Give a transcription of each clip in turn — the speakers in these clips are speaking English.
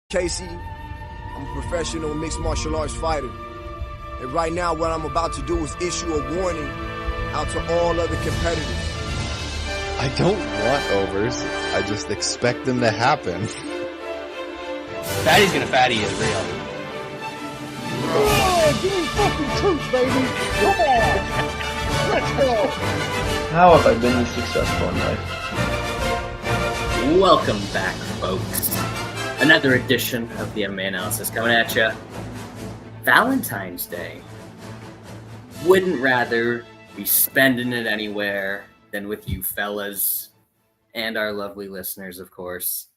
Casey, I'm a professional mixed martial arts fighter. And right now what I'm about to do is issue a warning out to all other competitors. I don't want overs. I just expect them to happen. Fatty's gonna fatty is real. Oh, give me fucking truth, baby. Come on. Let's go. How have I been this successful in life? Welcome back, folks. Another edition of the MMA Analysis coming at you. Valentine's Day. Wouldn't rather be spending it anywhere than with you fellas and our lovely listeners, of course.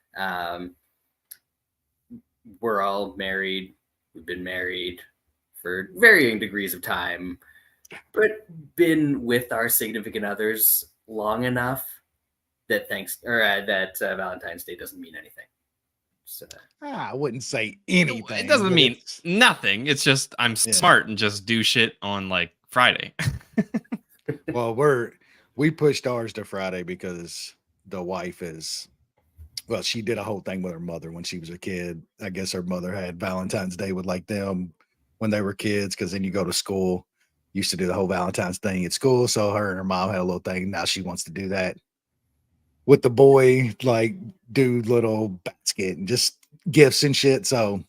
We're all married. We've been married for varying degrees of time, but been with our significant others long enough that Valentine's Day doesn't mean anything. So, I wouldn't say anything. It doesn't mean nothing. It's just I'm smart and just do shit on like Friday. Well, we pushed ours to Friday because the wife she did a whole thing with her mother when she was a kid. I guess her mother had Valentine's Day with like them when they were kids, because then you go to school. Used to do the whole Valentine's thing at school. So her and her mom had a little thing. Now she wants to do that with the boy, like do little basket and just gifts and shit. So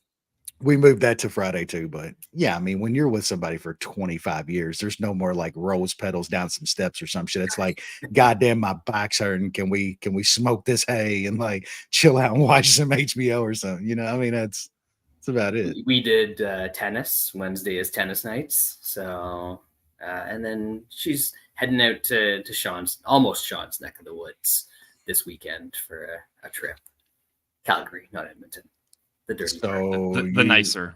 we moved that to Friday too. But yeah, I mean, when you're with somebody for 25 years, there's no more like rose petals down some steps or some shit. It's like, goddamn, my back's hurting. Can we smoke this hay and like chill out and watch some HBO or something? You know, I mean, that's about it. we did tennis. Wednesday is tennis nights. So, and then she's heading out to Sean's neck of the woods this weekend for a trip. Calgary, not Edmonton. The dirty part. The nicer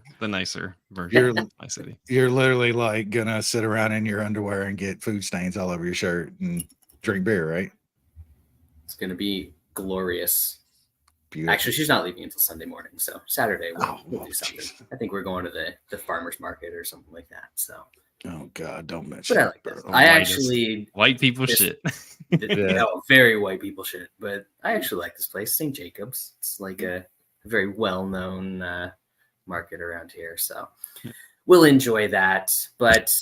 version of my city. You're literally like gonna sit around in your underwear and get food stains all over your shirt and drink beer, right? It's gonna be glorious. Beautiful. Actually, she's not leaving until Sunday morning, so Saturday we'll do something. Geez. I think we're going to the farmer's market or something like that. So. Oh God, don't mention. But I like this. I actually white people shit. Very white people shit. But I actually like this place, St. Jacob's. It's like a very well-known market around here, so we'll enjoy that. But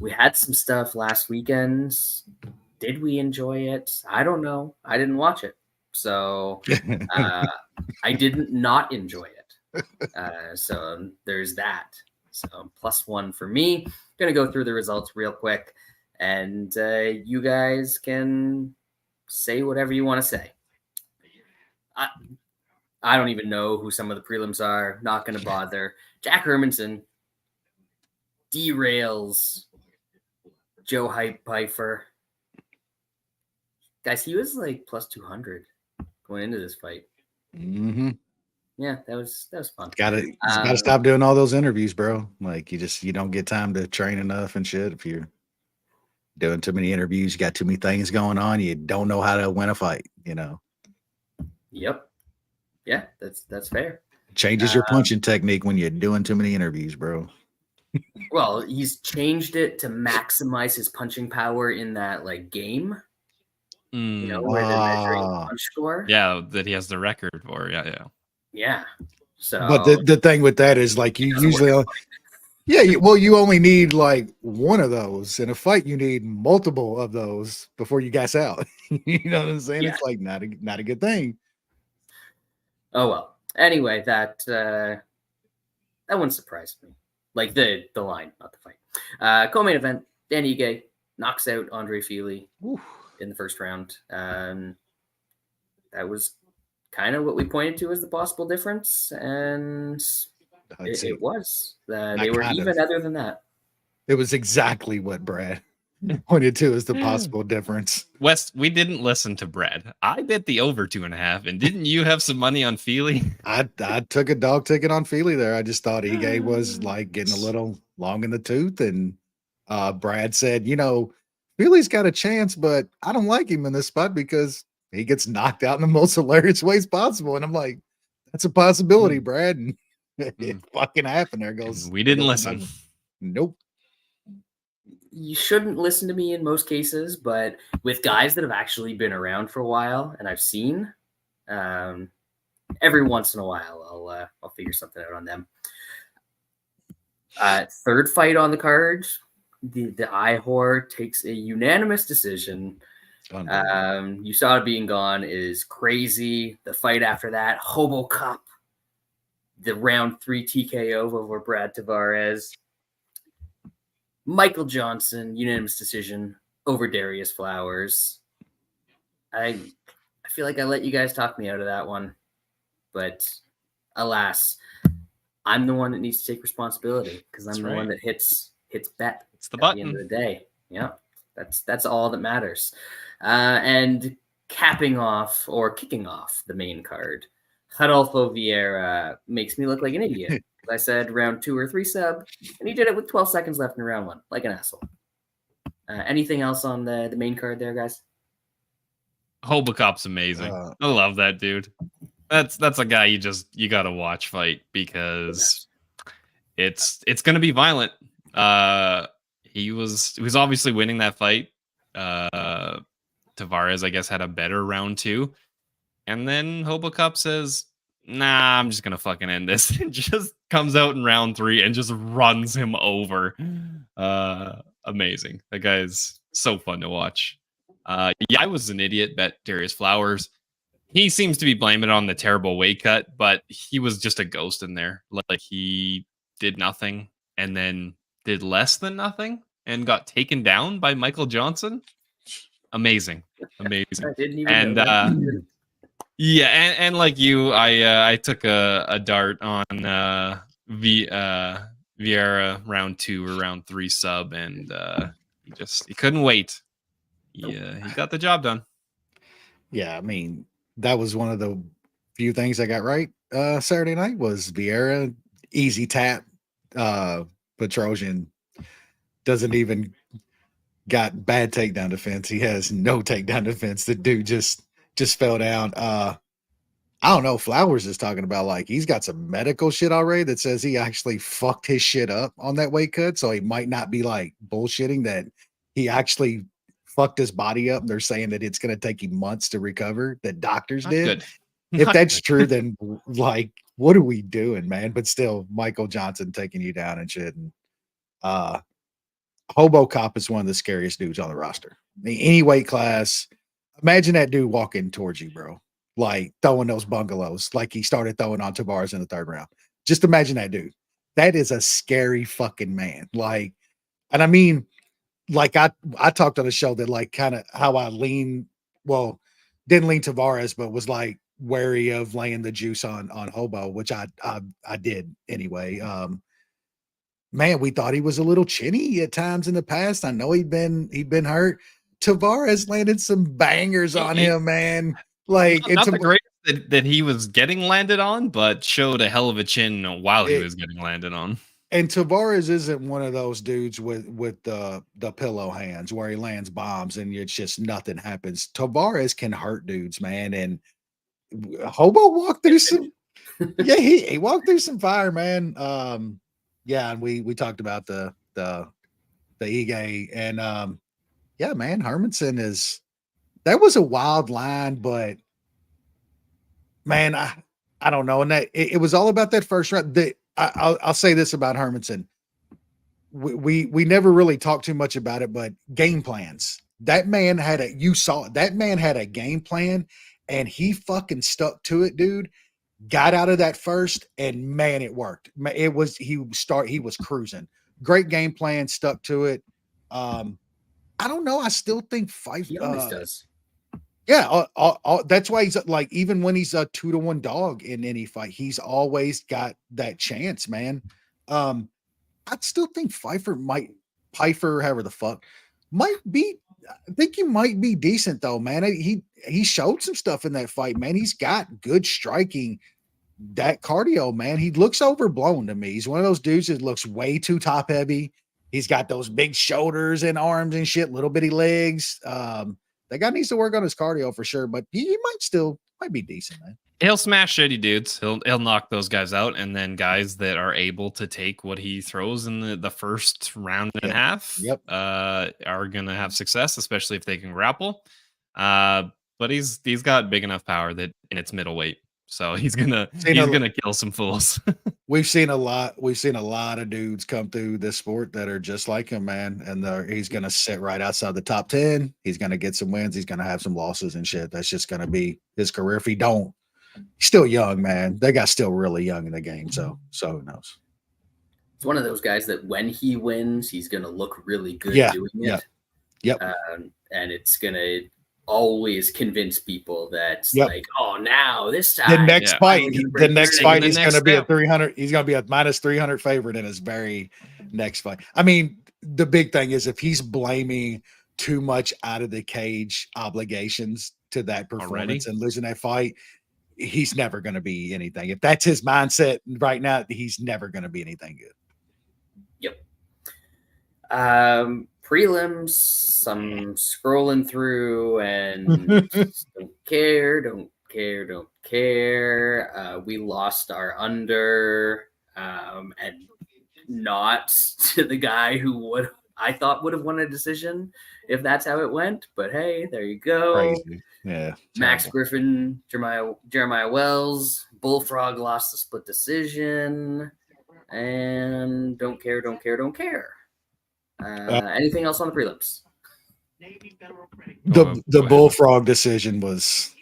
we had some stuff last weekend. Did we enjoy it? I don't know. I didn't watch it, so I didn't not enjoy it. So there's that. So +1 for me. Going to go through the results real quick, and you guys can say whatever you want to say. I don't even know who some of the prelims are. Not going to bother. Jack Hermansson derails Joe Hype Pfeiffer. Guys, he was like +200 going into this fight. Mm-hmm. Yeah, that was fun. Gotta stop doing all those interviews, bro. Like you don't get time to train enough and shit. If you're doing too many interviews, you got too many things going on, you don't know how to win a fight, you know. Yep. Yeah, that's fair. Changes your punching technique when you're doing too many interviews, bro. Well, he's changed it to maximize his punching power in that like game. You know, where they're measuring punch score. Yeah, that he has the record for. Yeah. So, but the thing with that is like you usually, you only need like one of those in a fight. You need multiple of those before you gas out. You know what I'm saying? Yeah. It's like not a good thing. Oh well. Anyway, that wouldn't surprise me. Like the line, not the fight. Co-main event: Dan Ige knocks out Andre Fili in the first round. That was kind of what we pointed to as the possible difference, and it was. They were even other than that. It was exactly what Brad pointed to as the possible difference. West, we didn't listen to Brad. I bet the over 2.5, and didn't you have some money on Fili? I took a dog ticket on Fili there. I just thought Ige was like getting a little long in the tooth, and Brad said, Fili's got a chance, but I don't like him in this spot because he gets knocked out in the most hilarious ways possible. And I'm like, that's a possibility, Brad. And it fucking happened. There goes. We didn't listen. Nope. You shouldn't listen to me in most cases, but with guys that have actually been around for a while and I've seen, every once in a while, I'll figure something out on them. Third fight on the card, the Ihor takes a unanimous decision. USADA being gone is crazy. The fight after that, Hobo Cup, the round 3 TKO over Brad Tavares. Michael Johnson, unanimous decision over Darius Flowers. I feel like I let you guys talk me out of that one, but alas, I'm the one that needs to take responsibility because I'm the one that hits bet. It's the button. button. At the end of the day. Yeah, that's all that matters. And capping off or kicking off the main card, Rodolfo Vieira makes me look like an idiot. I said round 2 or 3 sub, and he did it with 12 seconds left in round 1, like an asshole. Anything else on the main card there, guys? Hobocop's amazing. I love that dude. That's a guy you gotta watch fight because it's gonna be violent. He was obviously winning that fight. Tavares, I guess, had a better round 2. And then Hobocop says, nah, I'm just gonna fucking end this. And just comes out in round 3 and just runs him over. Amazing. That guy's so fun to watch. Yeah, I was an idiot, bet Darius Flowers. He seems to be blaming it on the terrible weight cut, but he was just a ghost in there. Like, he did nothing and then did less than nothing and got taken down by Michael Johnson. Amazing. I didn't even know that. Yeah, and like you, I took a dart on Vieira round 2 or round 3 sub, and he couldn't wait. Yeah, he got the job done. Yeah, I mean, that was one of the few things I got right Saturday night was Vieira, easy tap. Petrosian doesn't even got bad takedown defense. He has no takedown defense. The dude just fell down. I don't know. Flowers is talking about like he's got some medical shit already that says he actually fucked his shit up on that weight cut. So he might not be like bullshitting that he actually fucked his body up. And they're saying that it's going to take him months to recover. That doctors Not did. good. If that's true, then like, what are we doing, man? But still, Michael Johnson taking you down and shit. And Hobo Cop is one of the scariest dudes on the roster. I mean, any weight class. Imagine that dude walking towards you, bro. Like throwing those bungalows, like he started throwing on Tavares in the 3rd round. Just imagine that dude. That is a scary fucking man. Like, and I mean, like I talked on the show that like kind of how I didn't lean Tavares, but was like wary of laying the juice on Hobo, which I did anyway. Man, we thought he was a little chinny at times in the past. I know he'd been hurt. Tavares landed some bangers on him, man. Like not the greatest that he was getting landed on, but showed a hell of a chin while he was getting landed on. And Tavares isn't one of those dudes with the pillow hands where he lands bombs and it's just nothing happens. Tavares can hurt dudes, man. And Hobo walked through some, yeah, he walked through some fire, man. Yeah, and we talked about the Ige and yeah, man, Hermansson that was a wild line, but man, I don't know. And that it was all about that first round. I'll say this about Hermansson. We never really talked too much about it, but game plans. That man had a game plan and he fucking stuck to it, dude. Got out of that first and man, it worked. He was cruising. Great game plan, stuck to it. I don't know. I still think Fife does. Yeah, that's why he's like, even when he's a 2-1 dog in any fight, he's always got that chance, man. I still think Pfeiffer, however the fuck, might be. I think he might be decent though, man. He showed some stuff in that fight, man. He's got good striking, that cardio, man. He looks overblown to me. He's one of those dudes that looks way too top heavy. He's got those big shoulders and arms and shit, little bitty legs. That guy needs to work on his cardio for sure, but he might be decent, man. He'll smash shitty dudes. He'll knock those guys out, and then guys that are able to take what he throws in the first round and a half, are gonna have success, especially if they can grapple. But he's got big enough power that in its middleweight, So he's gonna kill some fools. We've seen a lot of dudes come through this sport that are just like him, man. And he's gonna sit right outside the top 10. He's gonna get some wins. He's gonna have some losses and shit. That's just gonna be his career. If he don't, he's still young, man. They got still really young in the game. So who knows? It's one of those guys that when he wins, he's gonna look really good doing it. Yep. And it's gonna always convince people that like, oh, now this time the next fight he's going to be a 300. He's going to be a minus 300 favorite in his very next fight. I mean, the big thing is if he's blaming too much out of the cage obligations to that performance and losing that fight, he's never going to be anything. If that's his mindset right now, he's never going to be anything good. Yep. Prelims, I'm scrolling through and don't care. We lost our under and not to the guy who I thought would have won a decision if that's how it went. But hey, there you go. Crazy. Yeah. Max Griffin, Jeremiah Wells, Bullfrog lost the split decision, and don't care. Anything else on the prelims? The Bullfrog decision was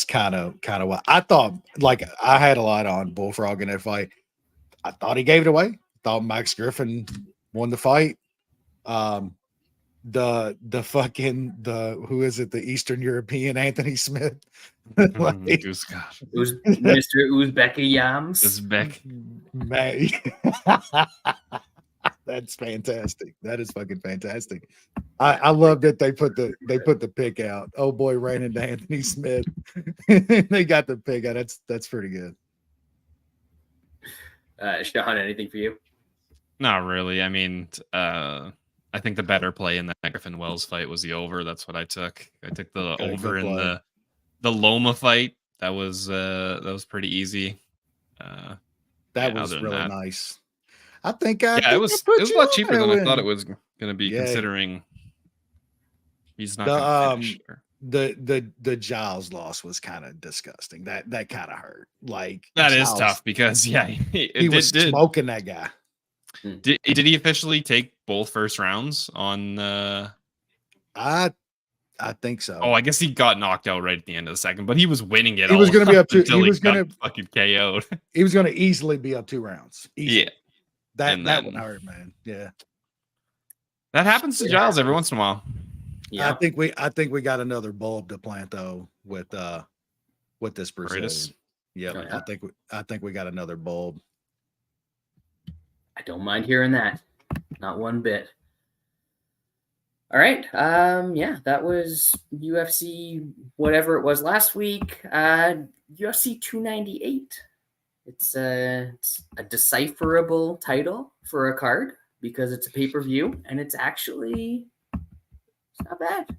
kind of what I thought. Like I had a lot on Bullfrog in that fight. I thought he gave it away. Thought Max Griffin won the fight. The who is it? The Eastern European Anthony Smith. It was Mr. Uzbeki Yams. Uzbek. That's fantastic. That is fucking fantastic. I love that they put the pick out. Oh boy, ran into Anthony Smith. They got the pick out. That's pretty good. Sean, anything for you? Not really. I mean, I think the better play in the Griffin Wells fight was the over. That's what I took. I took the over in the Loma fight. That was pretty easy. That was really nice. I think it was a lot cheaper than I thought it was going to be, considering he's not going to finish. The Giles loss was kind of disgusting. That kind of hurt. Like that Giles, is tough because he was smoking that guy. Did he officially take both first rounds on? I think so. Oh, I guess he got knocked out right at the end of the second, but he was winning it. He was going to be up to. He was going to fucking KO'd. He was going to easily be up 2 rounds. Easily. Yeah. That one hurt, man. Yeah, that happens to Giles every once in a while. Yeah, I think we got another bulb to plant though with this Brazilian. Yep, oh, yeah. I think we got another bulb. I don't mind hearing that, not one bit. All right, that was UFC whatever it was last week. UFC 298. It's a decipherable title for a card because it's a pay-per-view and it's not bad.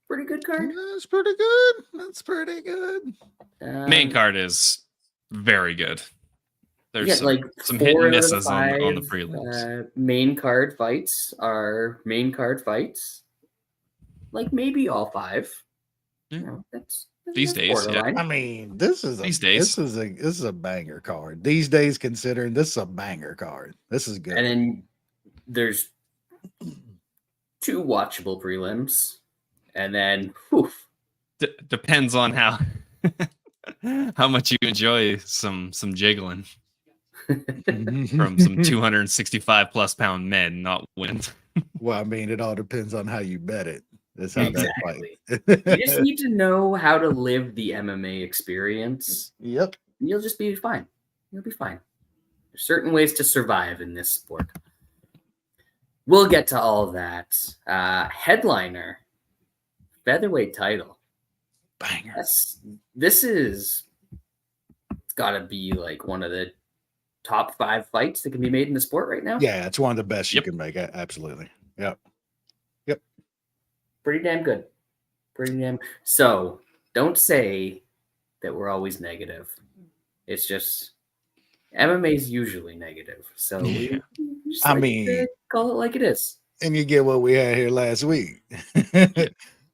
Pretty good card. That's pretty good. That's pretty good. Main card is very good. There's some hit and misses on the prelims. Main card fights are main card fights. Like maybe all 5. Yeah. You know, that's these days, yeah. I mean, this is a banger card. These days, considering this is a banger card. This is good. And then there's 2 watchable prelims, and then depends on how much you enjoy some jiggling from some 265 plus pound men, not women. Well, I mean, it all depends on how you bet it. That's how exactly. That fight. You just need to know how to live the MMA experience. Yep. You'll just be fine. You'll be fine. There's certain ways to survive in this sport. We'll get to all that. Headliner, featherweight title. Banger. It's got to be like one of the top 5 fights that can be made in the sport right now. Yeah, it's one of the best you can make. Absolutely. Yep. Pretty damn good. So don't say that we're always negative. It's just MMA is usually negative. So we just call it like it is. And you get what we had here last week,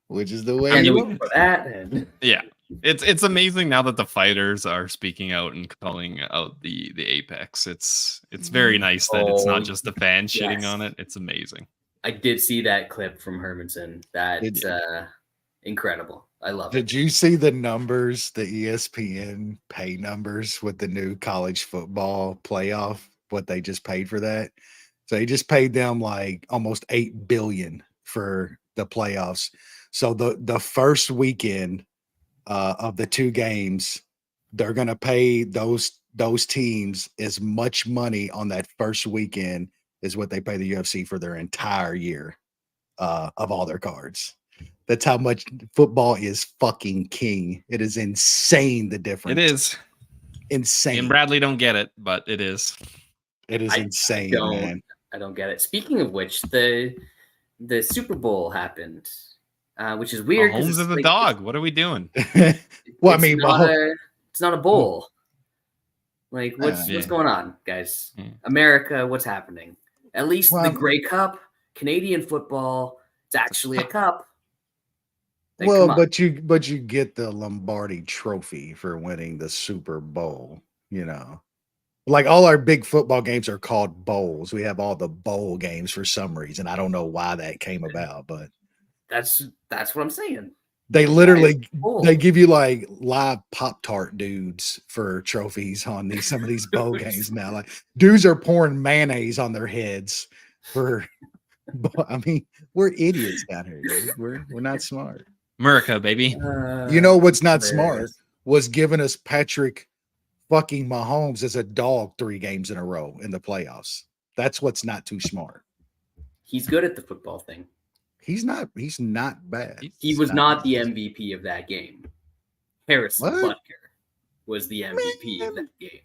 which is the way. And for that. And... Yeah. It's amazing now that the fighters are speaking out and calling out the Apex. It's very nice that it's not just the fans shitting on it. It's amazing. I did see that clip from Hermansson. That's incredible. I love it. Did you see the numbers, the ESPN pay numbers with the new college football playoff? What they just paid for that? So they just paid them like almost $8 billion for the playoffs. So the first weekend of the two games, they're going to pay those teams as much money on that first weekend as what they pay the UFC for their entire year of all their cards. That's how much football is fucking king. It is insane, the difference. It is insane. And Bradley don't get it, but it is. It is insane, man. I don't get it. Speaking of which, the Super Bowl happened, which is weird. Mahomes is a dog. What are we doing? Well, I mean, it's not a bowl. Like, what's going on, guys? America, what's happening? At least the Grey Cup, Canadian football, it's actually a cup. Like, well, but you get the Lombardi Trophy for winning the Super Bowl. You know, like all our big football games are called bowls. We have all the bowl games for some reason. I don't know why that came about, but that's what I'm saying. They literally they give you like live Pop-Tart dudes for trophies on some of these bowl games now. Like dudes are pouring mayonnaise on their heads for. I mean, we're idiots down here, dude. We're not smart. America, baby. You know what's not smart was giving us Patrick fucking Mahomes as a dog 3 games in a row in the playoffs. That's what's not too smart. He's good at the football thing. He's not bad. He was not the MVP of that game. Harrison Butker was the MVP of that game.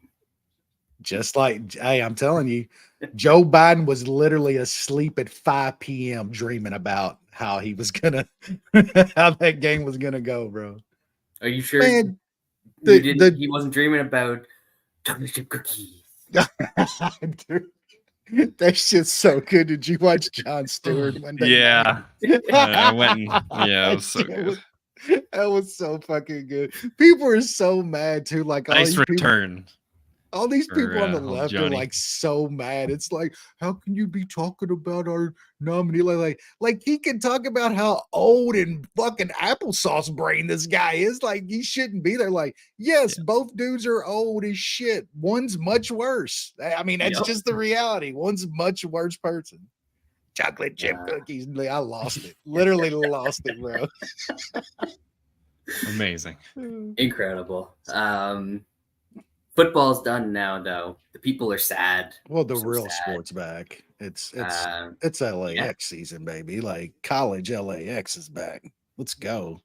Just like, hey, I'm telling you, Joe Biden was literally asleep at 5 p.m. dreaming about how he was gonna, how that game was gonna go, bro. Are you sure? Man, he wasn't dreaming about chocolate chip cookies. That shit's so good. Did you watch Jon Stewart one day? Yeah. I went it was so good. That was so fucking good. People are so mad too. Like nice return. All these people on the left Johnny. are like so mad. It's like, how can you be talking about our nominee? Like he can talk about how old and fucking applesauce brain this guy is. Like he shouldn't be there. Like, yes, both dudes are old as shit. One's much worse. I mean, that's just the reality. One's much worse person. Chocolate chip cookies. I lost it. Literally lost it, bro. Amazing. Incredible. Football's done now, though. The people are sad. Well, the real sport's back. It's LAX season, baby. Like college LAX is back. Let's go.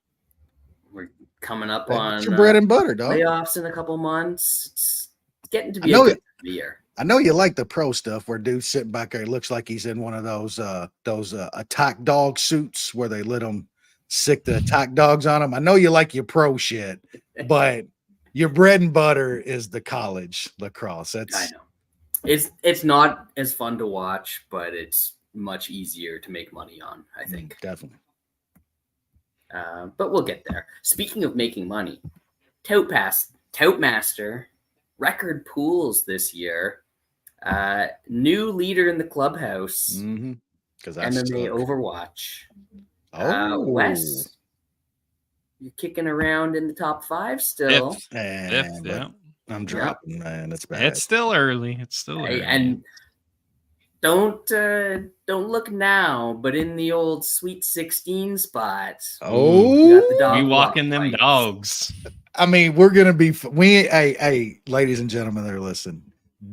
We're coming up on your bread and butter, dog. Playoffs in a couple months. It's getting to be a good year. I know you like the pro stuff where dude's sitting back there. It looks like he's in one of those attack dog suits where they let him sick the attack dogs on him. I know you like your pro shit, but your bread and butter is the college lacrosse. I know. It's not as fun to watch, but it's much easier to make money on, I think. Definitely. But we'll get there. Speaking of making money, Toutmaster, record pools this year. New leader in the clubhouse. Because MMA Overwatch. Oh, Wes. You're kicking around in the top 5 still. Fifth, yeah. I'm dropping, man. It's bad. It's still early. And don't look now, but in the old Sweet 16 spot. We walking them dogs. I mean, we're gonna be. Hey, ladies and gentlemen that are listening,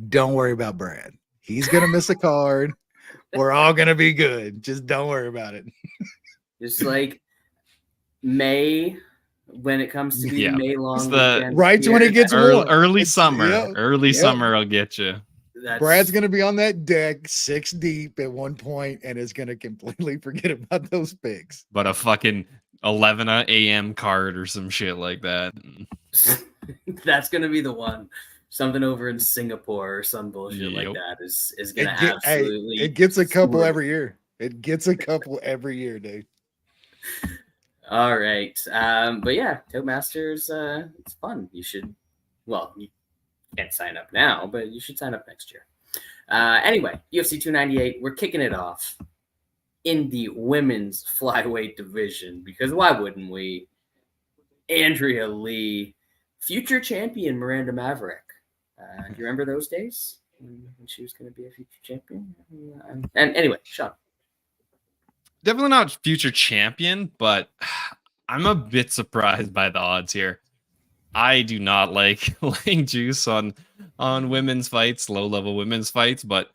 don't worry about Brad. He's gonna miss a card. We're all gonna be good. Just don't worry about it. Just like May, when it comes to the May long weekend, right when it gets early summer. Summer will get you. Brad's gonna be on that deck 6 deep at one point and is gonna completely forget about those picks. But a fucking 11 a.m. card or some shit like that. That's gonna be the one. Something over in Singapore or some bullshit like that is gonna absolutely. It gets a couple every year. It gets a couple every year, dude. All right. But yeah, Toastmasters, it's fun. You should, you can't sign up now, but you should sign up next year. Anyway, UFC 298, we're kicking it off in the women's flyweight division because why wouldn't we? Andrea Lee, future champion Miranda Maverick. Do you remember those days when she was going to be a future champion? And anyway, Sean. Definitely not future champion, but I'm a bit surprised by the odds here. I do not like laying juice on women's fights, low-level women's fights, but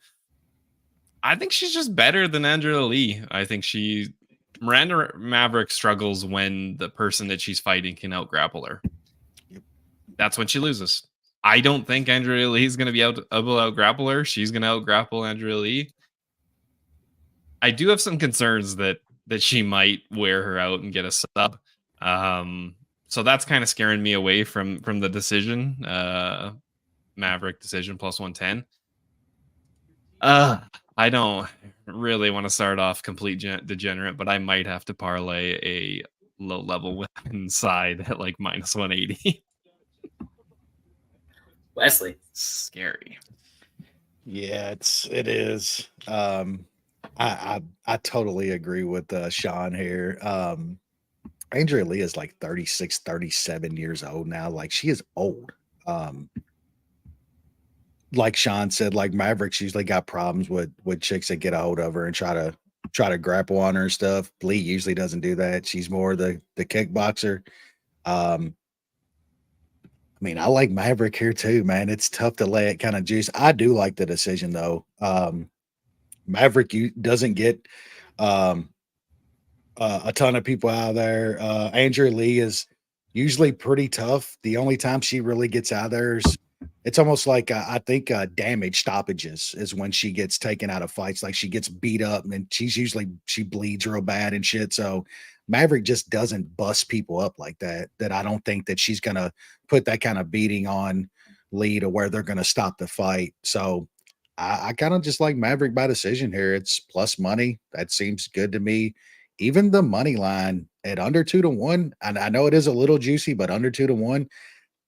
I think she's just better than Andrea Lee. I think Miranda Maverick struggles when the person that she's fighting can out-grapple her. That's when she loses. I don't think Andrea Lee is going to be able to out-grapple her. She's going to out-grapple Andrea Lee. I do have some concerns that she might wear her out and get a sub. So that's kind of scaring me away from the decision. Maverick decision plus 110. I don't really want to start off complete degenerate, but I might have to parlay a low-level women's side at like minus 180. Wesley. Scary. Yeah, it is. I totally agree with Sean here. Andrea Lee is like 36, 37 years old now. Like she is old. Like Sean said, like Maverick's usually got problems with chicks that get a hold of her and try to grapple on her and stuff. Lee usually doesn't do that. She's more the kickboxer. I mean, I like Maverick here too, man. It's tough to lay it kind of juice. I do like the decision though. Maverick doesn't get a ton of people out there. Andrea Lee is usually pretty tough. The only time she really gets out there is it's almost like I think damage stoppages is when she gets taken out of fights. Like she gets beat up and she bleeds real bad and shit. So Maverick just doesn't bust people up like that. That I don't think that she's gonna put that kind of beating on Lee to where they're gonna stop the fight. So I kind of just like Maverick by decision here. It's plus money. That seems good to me. Even the money line at under 2-1, and I know it is a little juicy, but under 2-1,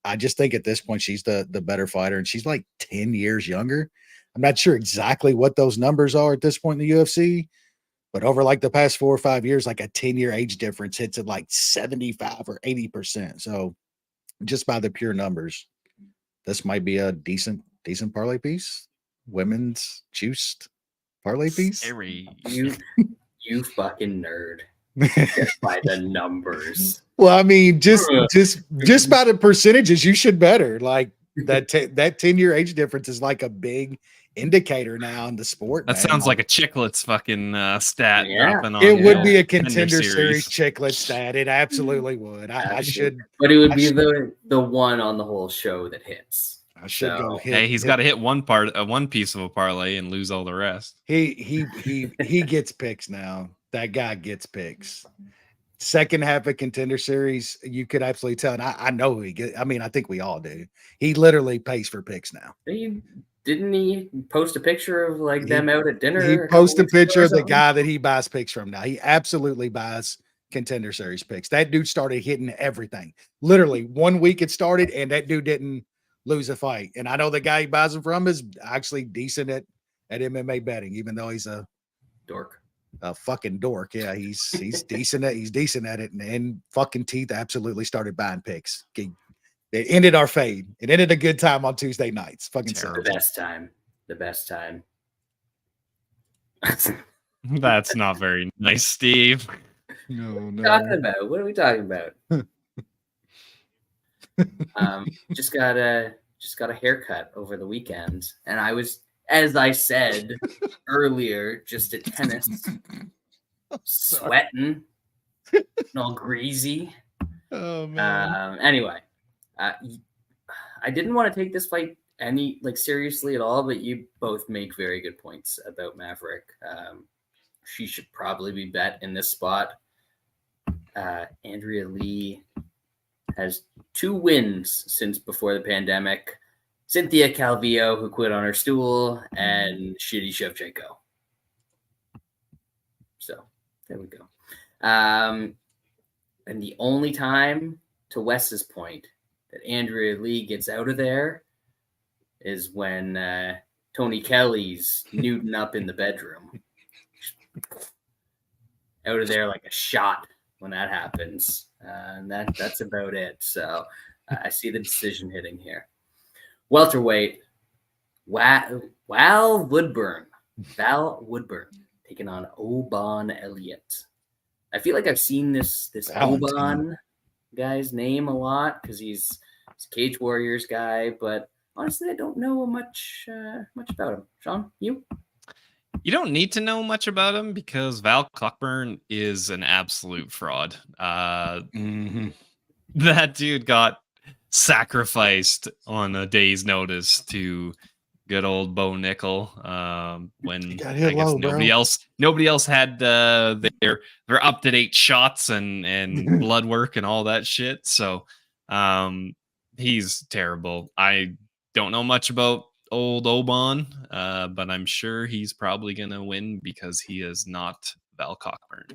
I just think at this point she's the better fighter, and she's like 10 years younger. I'm not sure exactly what those numbers are at this point in the UFC, but over like the past 4 or 5 years, like a 10-year age difference hits at like 75 or 80%. So just by the pure numbers, this might be a decent parlay piece. Women's juiced parlay piece. Scary. You fucking nerd. Just by the numbers. Well, I mean, just by the percentages, you should better. Like that 10-year age difference is like a big indicator now in the sport. That sounds like a Chicklets fucking stat. Yeah. Dropping on it would be a contender series Chicklet stat. It absolutely would. I should, but it would be the one on the whole show that hits. I should go hit. Hey, he's got to hit one piece of a parlay and lose all the rest. He gets picks now. That guy gets picks. Second half of contender series, you could absolutely tell. And I know he get. I mean, I think we all do. He literally pays for picks now. Didn't he post a picture of like them out at dinner? He posted a picture of the guy that he buys picks from now. He absolutely buys contender series picks. That dude started hitting everything. Literally 1 week it started, and that dude didn't lose a fight. And I know the guy he buys them from is actually decent at MMA betting, even though he's a dork. A fucking dork. Yeah, he's decent at it. And fucking Teeth absolutely started buying picks. It ended our fade. It ended a good time on Tuesday nights. Fucking the best time. The best time. That's not very nice, Steve. No. What are we talking about? Just got a haircut over the weekend, and I was, as I said earlier, just at tennis, sweating, all greasy. Oh man. Anyway, I didn't want to take this fight seriously at all, but you both make very good points about Maverick. She should probably be bet in this spot. Andrea Lee has 2 wins since before the pandemic. Cynthia Calvillo, who quit on her stool, and Shitty Shevchenko. So there we go. And the only time, to Wes's point, that Andrea Lee gets out of there is when Tony Kelly's nuding up in the bedroom. Out of there like a shot when that happens. And that's about it. So I see the decision hitting here. Welterweight, Val Woodburn taking on Oban Elliott. I feel like I've seen this Oban guy's name a lot because he's a Cage Warriors guy, but honestly, I don't know much about him. Sean, you? You don't need to know much about him because Val Cockburn is an absolute fraud. That dude got sacrificed on a day's notice to good old Bo Nickel when I guess nobody else had their up to date shots and blood work and all that shit. So he's terrible. I don't know much about old Oban, but I'm sure he's probably gonna win because he is not Val Cockburn.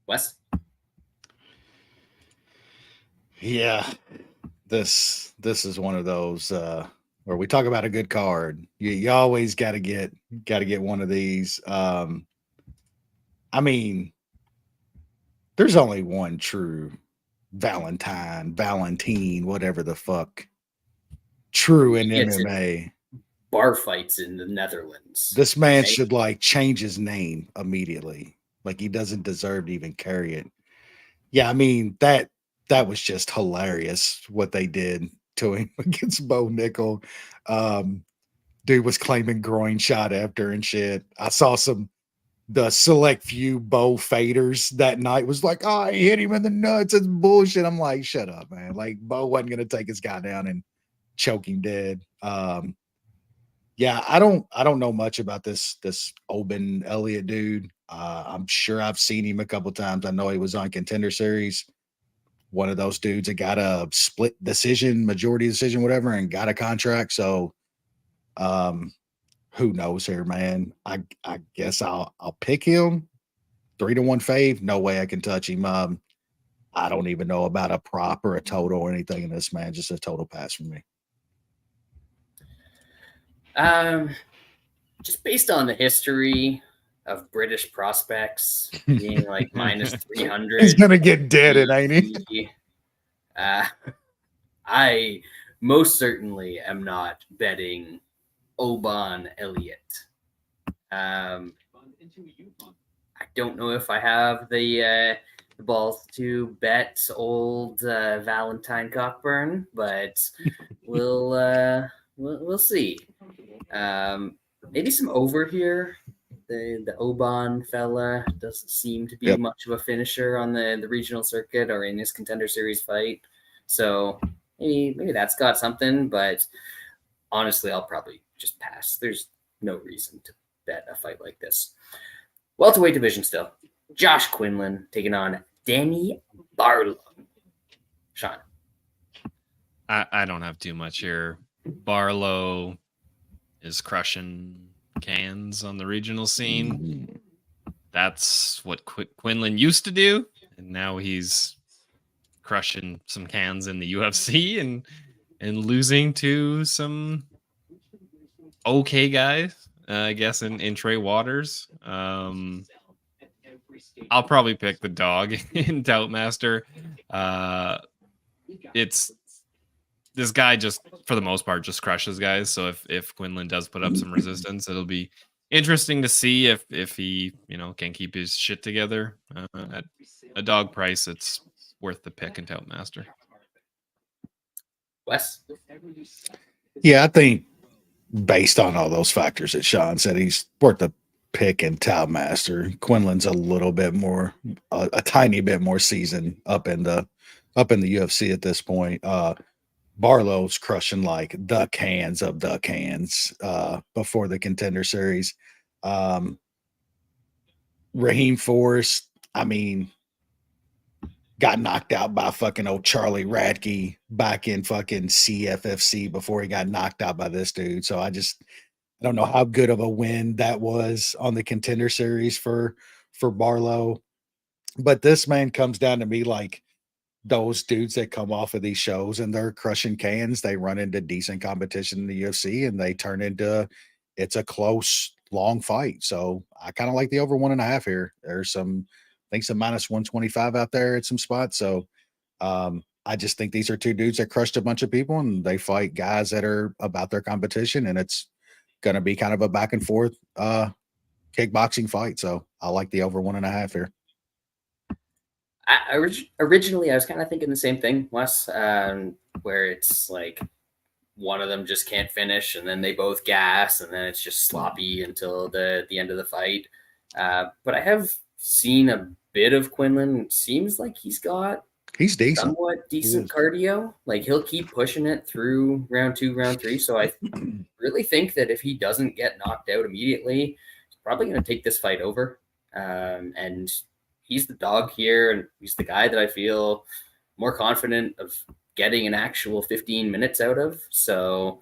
Wes? Yeah, this is one of those where we talk about a good card. You always got to get one of these. I mean, there's only one true Valentine, whatever the fuck, true in MMA. Bar fights in the Netherlands. This man should like change his name immediately. Like he doesn't deserve to even carry it. Yeah, I mean that was just hilarious what they did to him against Bo Nickel. Dude was claiming groin shot after and shit. I saw the select few Bo faders that night was like, oh, I hit him in the nuts. It's bullshit. I'm like, shut up, man. Like Bo wasn't gonna take his guy down and choke him dead. Yeah, I don't know much about this Oban Elliott dude. I'm sure I've seen him a couple times. I know he was on Contender Series. One of those dudes that got a split decision, majority decision, whatever, and got a contract. So who knows here, man? I guess I'll pick him. 3-1 fave. No way I can touch him. I don't even know about a prop or a total or anything in this, man. Just a total pass from me. Just based on the history of British prospects being like minus 300. He's gonna get dead, ain't he? I most certainly am not betting Oban Elliott. I don't know if I have the balls to bet old Valentine Cockburn, but we'll see. Maybe some over here. The Oban fella doesn't seem to be much of a finisher on the regional circuit or in his Contender Series fight. So maybe that's got something, but honestly, I'll probably just pass. There's no reason to bet a fight like this. Welterweight division still. Josh Quinlan taking on Danny Barlow. Sean. I don't have too much here. Barlow is crushing cans on the regional scene. That's what Quinlan used to do, and now he's crushing some cans in the UFC and losing to some okay guys, I guess, in Trey Waters. I'll probably pick the dog in Doubtmaster. It's this guy just, for the most part, just crushes guys. So if Quinlan does put up some resistance, it'll be interesting to see if he can keep his shit together. At a dog price, it's worth the pick in Doubtmaster. Wes? Yeah, I think based on all those factors that Sean said, he's worth the pick in Doubtmaster. Quinlan's a little bit more, a tiny bit more seasoned up in the UFC at this point. Barlow's crushing like the cans of the cans before the Contender Series. Raheem Forrest, I mean, got knocked out by fucking old Charlie Radke back in fucking CFFC before he got knocked out by this dude. So I don't know how good of a win that was on the Contender Series for Barlow. But this man comes down to me like those dudes that come off of these shows and they're crushing cans. They run into decent competition in the UFC and they turn into it's a close, long fight. So I kind of like the over 1.5 here. There's some, I think some minus 125 out there at some spots. So I just think these are two dudes that crushed a bunch of people and they fight guys that are about their competition. And it's going to be kind of a back and forth kickboxing fight. So I like the over 1.5 here. Originally, I was kind of thinking the same thing, Wes, where it's like one of them just can't finish, and then they both gas, and then it's just sloppy until the end of the fight. But I have seen a bit of Quinlan. It seems like he's decent, somewhat decent cardio. Like he'll keep pushing it through round 2, round 3. So I really think that if he doesn't get knocked out immediately, he's probably going to take this fight over. And he's the dog here, and he's the guy that I feel more confident of getting an actual 15 minutes out of. So,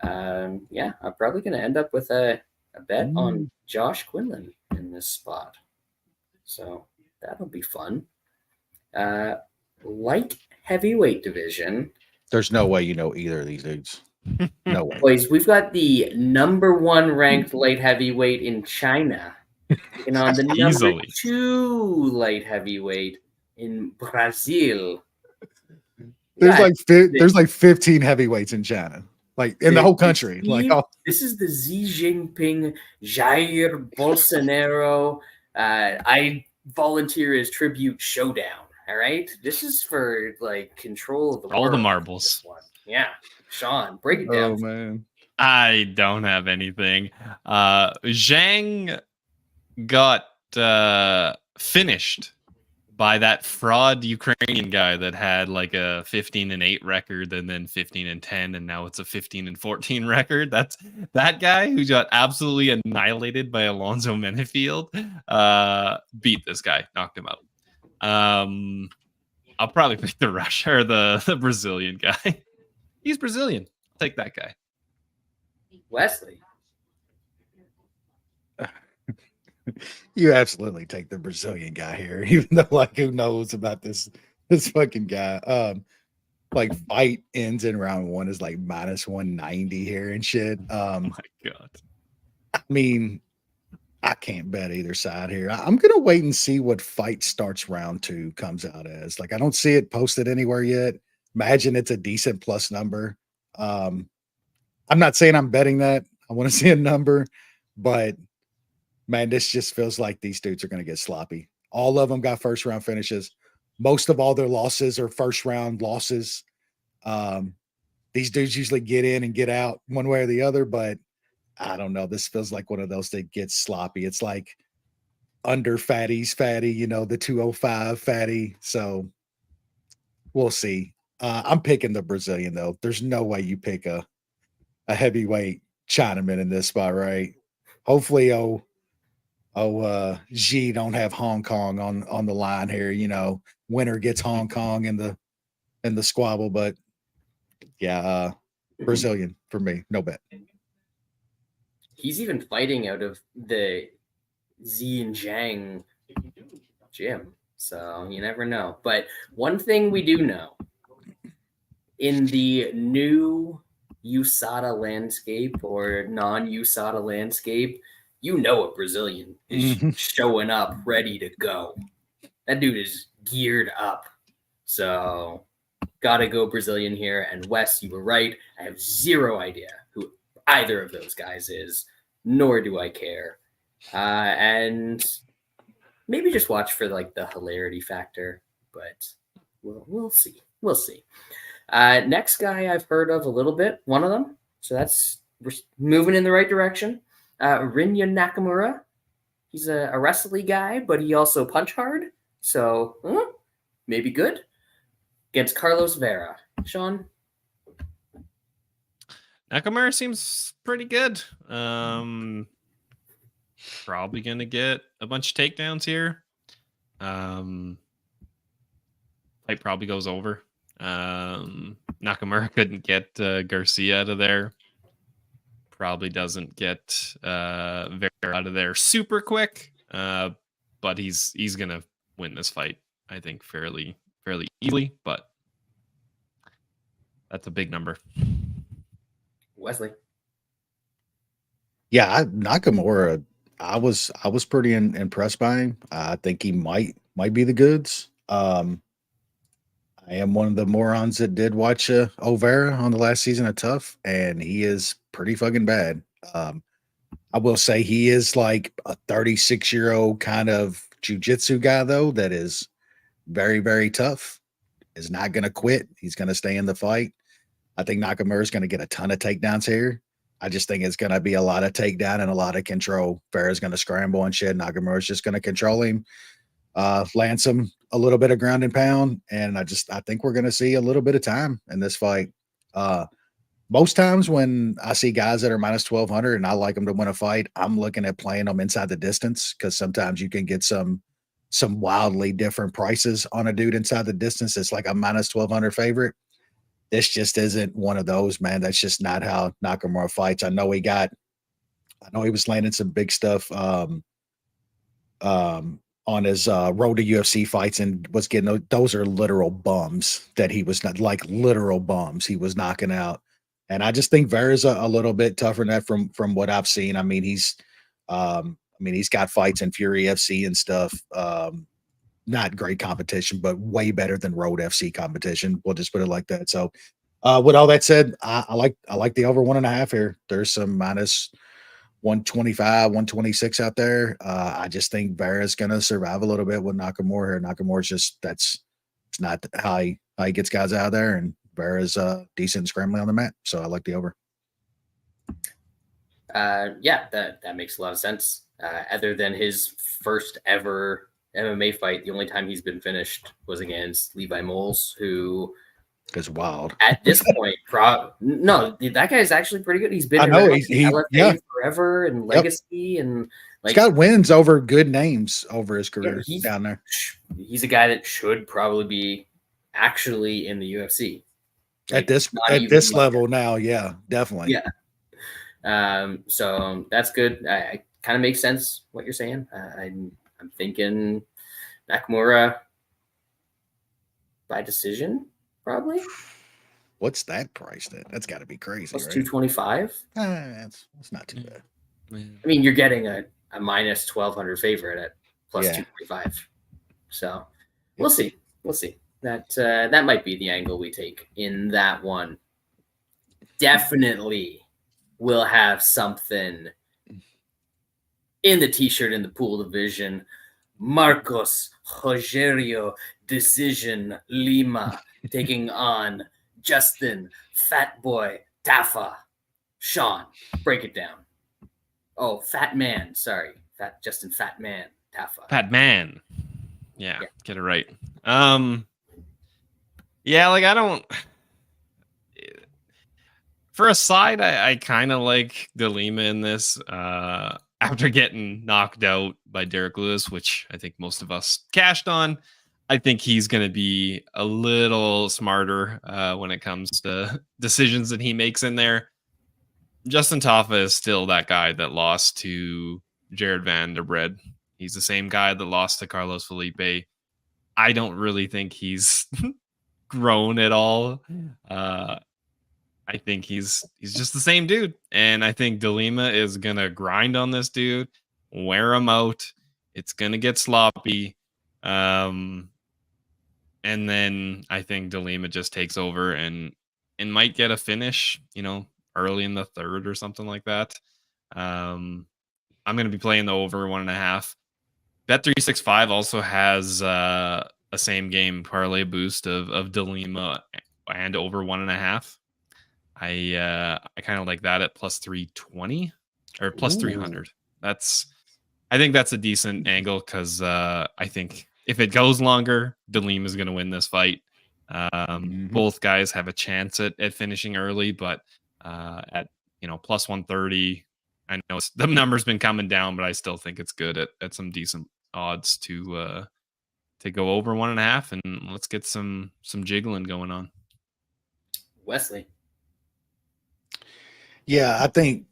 yeah, I'm probably going to end up with a bet on Josh Quinlan in this spot. So that'll be fun. Light heavyweight division. There's no way you know either of these dudes. No way. Boys, we've got the number 1 ranked light heavyweight in China. And on the number 2 light heavyweight in Brazil. There's like 15 heavyweights in China, like in the whole country. This is the Xi Jinping, Jair Bolsonaro. I volunteer as tribute showdown. All right, this is for like control of the all world. The marbles. Yeah, Sean, break it down. Oh man, I don't have anything. Zhang got finished by that fraud Ukrainian guy that had like a 15-8 record and then 15-10 and now it's a 15-14 record. That's that guy who got absolutely annihilated by Alonzo Menifield. Beat this guy, knocked him out. I'll probably pick the Russia or the Brazilian guy. He's Brazilian. I'll take that guy. Wesley. You absolutely take the Brazilian guy here, even though like who knows about this fucking guy. Like fight ends in round 1 is like minus 190 here and shit. Oh my god. I mean, I can't bet either side here. I'm gonna wait and see what fight starts round 2 comes out as. Like I don't see it posted anywhere yet. Imagine it's a decent plus number. I'm not saying I'm betting that. I want to see a number, but man, this just feels like these dudes are going to get sloppy. All of them got first round finishes. Most of all their losses are first round losses. These dudes usually get in and get out one way or the other, but I don't know. This feels like one of those that gets sloppy. It's like under fatty's fatty, you know, the 205 fatty. So we'll see. I'm picking the Brazilian though. There's no way you pick a heavyweight Chinaman in this spot, right? Hopefully, Xi don't have Hong Kong on the line here. You know, winner gets Hong Kong in the squabble, but yeah, Brazilian for me, no bet. He's even fighting out of the Xi and Zhang gym, so you never know. But one thing we do know, in the new USADA landscape or non-USADA landscape, you know a Brazilian is showing up ready to go. That dude is geared up. So gotta go Brazilian here. And Wes, you were right. I have zero idea who either of those guys is, nor do I care. And maybe just watch for like the hilarity factor, but we'll see. We'll see. Next guy I've heard of a little bit, one of them. So we're moving in the right direction. Rinya Nakamura. He's a wrestling guy, but he also punch hard. So maybe good. Against Carlos Vera. Sean? Nakamura seems pretty good. Probably going to get a bunch of takedowns here. Fight probably goes over. Nakamura couldn't get Garcia out of there. Probably doesn't get Vera out of there super quick. But he's gonna win this fight, I think, fairly easily, but that's a big number. Wesley. Yeah, Nakamura, I was pretty impressed by him. I think he might be the goods. I am one of the morons that did watch Overa on the last season of Tough, and he is pretty fucking bad. I will say he is like a 36-year-old kind of jujitsu guy, though, that is very, very tough, is not going to quit. He's going to stay in the fight. I think Nakamura is going to get a ton of takedowns here. I just think it's going to be a lot of takedown and a lot of control. Vera's going to scramble and shit. Nakamura's just going to control him, land some a little bit of ground and pound, and I think we're going to see a little bit of time in this fight. Most times when I see guys that are minus 1,200 and I like them to win a fight, I'm looking at playing them inside the distance, because sometimes you can get some wildly different prices on a dude inside the distance. It's like a minus 1,200 favorite. This just isn't one of those, man. That's just not how Nakamura fights. I know he was landing some big stuff on his road to UFC fights, and was getting those are literal bums that he was not, like literal bums he was knocking out. And I just think Vera's a little bit tougher than that from what I've seen. I mean, he's got fights in Fury FC and stuff. Not great competition, but way better than Road FC competition. We'll just put it like that. So, with all that said, I like the over 1.5 here. There's some minus 125, 126 out there. I just think Vera's going to survive a little bit with Nakamura here. Nakamura's just it's not how he gets guys out of there, and Vera's decent scrambling on the mat. So I like the over. Yeah, that makes a lot of sense. Other than his first ever MMA fight, the only time he's been finished was against Levi Moles, who is wild at this point. No, that guy's actually pretty good. He's been LFA forever, and legacy, and he's got wins over good names over his career down there. He's a guy that should probably be actually in the UFC at this level now. Yeah, definitely. Yeah. So that's good. I kind of makes sense what you're saying. I'm thinking Nakamura by decision, probably. What's that priced at? That's got to be crazy. Plus right? 225. That's not too bad. I mean, you're getting a minus 1,200 favorite at plus 225. So we'll see. We'll see. That might be the angle we take in that one. Definitely will have something in the t-shirt in the pool division. Marcos Rogerio Decision Lima taking on Justin Fatboy Tafa. Sean, break it down. Oh, Fat Man. Sorry. Justin Fat Man Tafa. Fat Man. Yeah, get it right. Yeah, like I don't. For a side, I kind of like De Lima in this. After getting knocked out by Derek Lewis, which I think most of us cashed on, I think he's going to be a little smarter when it comes to decisions that he makes in there. Justin Tafa is still that guy that lost to Jared Van Der Bred. He's the same guy that lost to Carlos Felipe. I don't really think he's grown at all. I think he's just the same dude. And I think De Lima is going to grind on this dude, wear him out. It's going to get sloppy. And then I think De Lima just takes over and might get a finish, early in the third or something like that. I'm going to be playing the over 1.5. Bet365 also has a same game parlay boost of De Lima and over 1.5. I kind of like that at plus 320 or plus 300. I think that's a decent angle because I think if it goes longer, De Lima is going to win this fight. Both guys have a chance at finishing early, but at plus 130, I know the number's been coming down, but I still think it's good at some decent odds to go over 1.5, and let's get some jiggling going on. Wesley. Yeah, I think,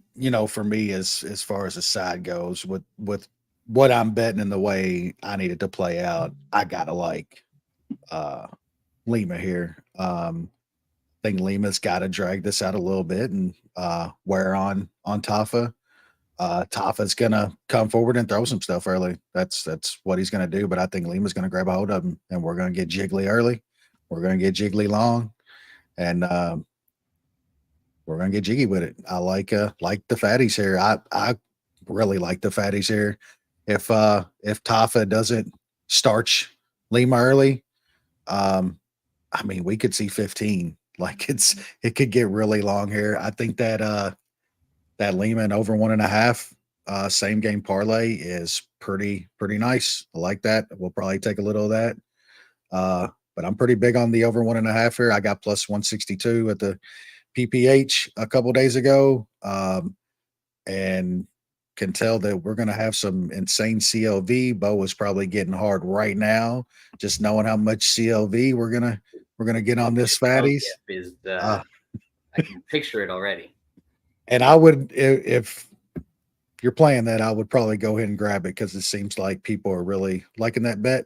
for me, as far as the side goes, with what I'm betting and the way I need it to play out, I gotta like Lima here. I think Lima's got to drag this out a little bit and wear on Tafa. Tafa's gonna come forward and throw some stuff early. That's what he's gonna do. But I think Lima's gonna grab a hold of him, and we're gonna get jiggly early. We're gonna get jiggly long, and we're gonna get jiggy with it. I like the fatties here. I really like the fatties here. If Tafa doesn't starch Lima early, I mean, we could see 15. Like it could get really long here. I think that that Lima and over 1.5 same game parlay is pretty nice. I like that. We'll probably take a little of that. But I'm pretty big on the over 1.5 here. I got plus 162 at the PPH a couple days ago, and can tell that we're going to have some insane CLV. Bo is probably getting hard right now, just knowing how much CLV we're gonna get on this fatties. I can picture it already. And I would, if you're playing that, I would probably go ahead and grab it because it seems like people are really liking that bet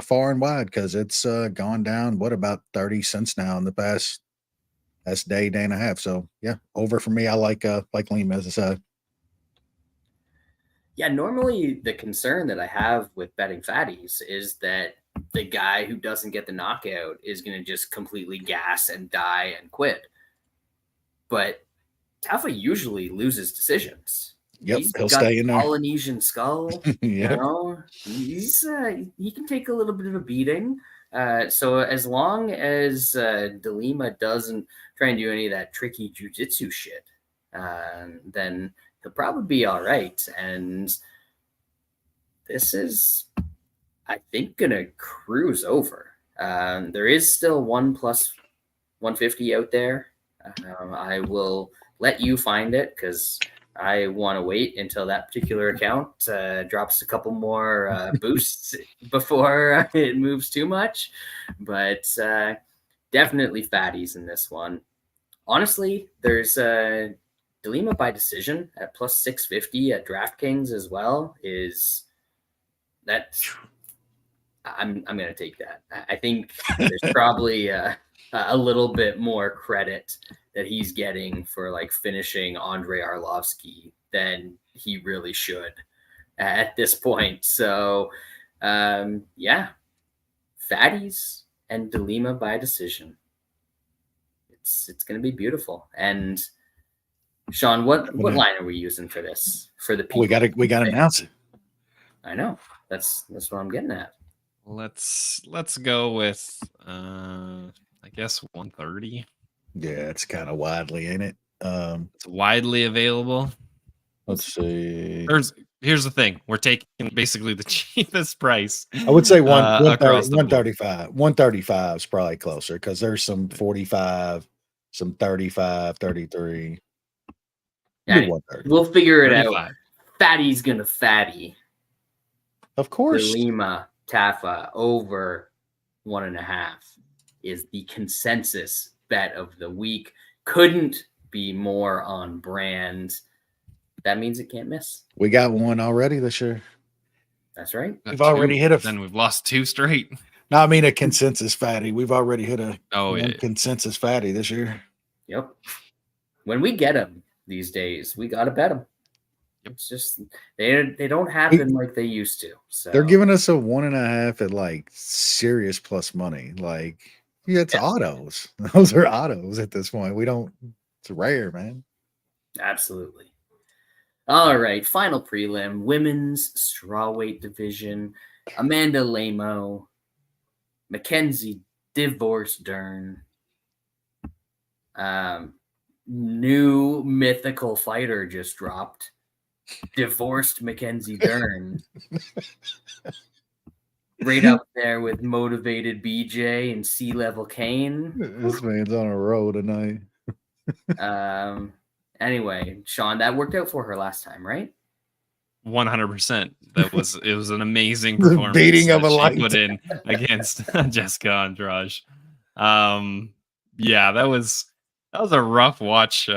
far and wide because it's gone down, what, about 30 cents now in the past day and a half. So yeah, over for me. I like Lima, as I said. Yeah, normally the concern that I have with betting fatties is that the guy who doesn't get the knockout is going to just completely gas and die and quit. But Tafa usually loses decisions. Yep, He'll stay in there. Polynesian skull. Yeah, you know, he can take a little bit of a beating. So as long as De Lima doesn't try and do any of that tricky jiu-jitsu shit, then he'll probably be all right. And this is, I think, gonna cruise over. There is still 1 plus 150 out there. I will let you find it because I want to wait until that particular account drops a couple more boosts before it moves too much. But definitely fatties in this one. Honestly, there's De Lima by decision at plus 650 at DraftKings as well. I'm going to take that. I think there's probably a little bit more credit that he's getting for like finishing Andrei Arlovski than he really should at this point. So yeah, fatties and De Lima by decision. It's going to be beautiful. And Sean, what line are we using for this? For the people? we got to announce it. I know. That's what I'm getting at. Let's go with I guess 130. Yeah, it's kind of widely, ain't it? It's widely available. Let's see. Here's the thing. We're taking basically the cheapest price. I would say 135. 135 is probably closer because there's some 45, some 35, 33. Yeah, we'll figure it out. Fatty's gonna fatty. Of course. De Lima Tafa over 1.5 is the consensus bet of the week. Couldn't be more on brand. That means it can't miss. We got one already this year. That's right. We've already hit Then we've lost 2 straight. No, I mean a consensus fatty. We've already hit a yeah. consensus fatty this year. Yep. When we get them these days, we got to bet them. Yep. It's just they don't happen like they used to. So they're giving us a 1.5 at like serious plus money. Like, yeah, it's autos. Those are autos at this point. It's rare, man. Absolutely. All right, final prelim, women's strawweight division. Amanda Lemo, Mackenzie Divorce Dern. New mythical fighter just dropped. Divorced Mackenzie Dern. Right up there with motivated BJ and C-level Kane. This man's on a roll tonight. Anyway, Sean, that worked out for her last time, right? 100%. It was an amazing performance. Beating of a life put in against Jessica Andrade. Yeah, that was a rough watch.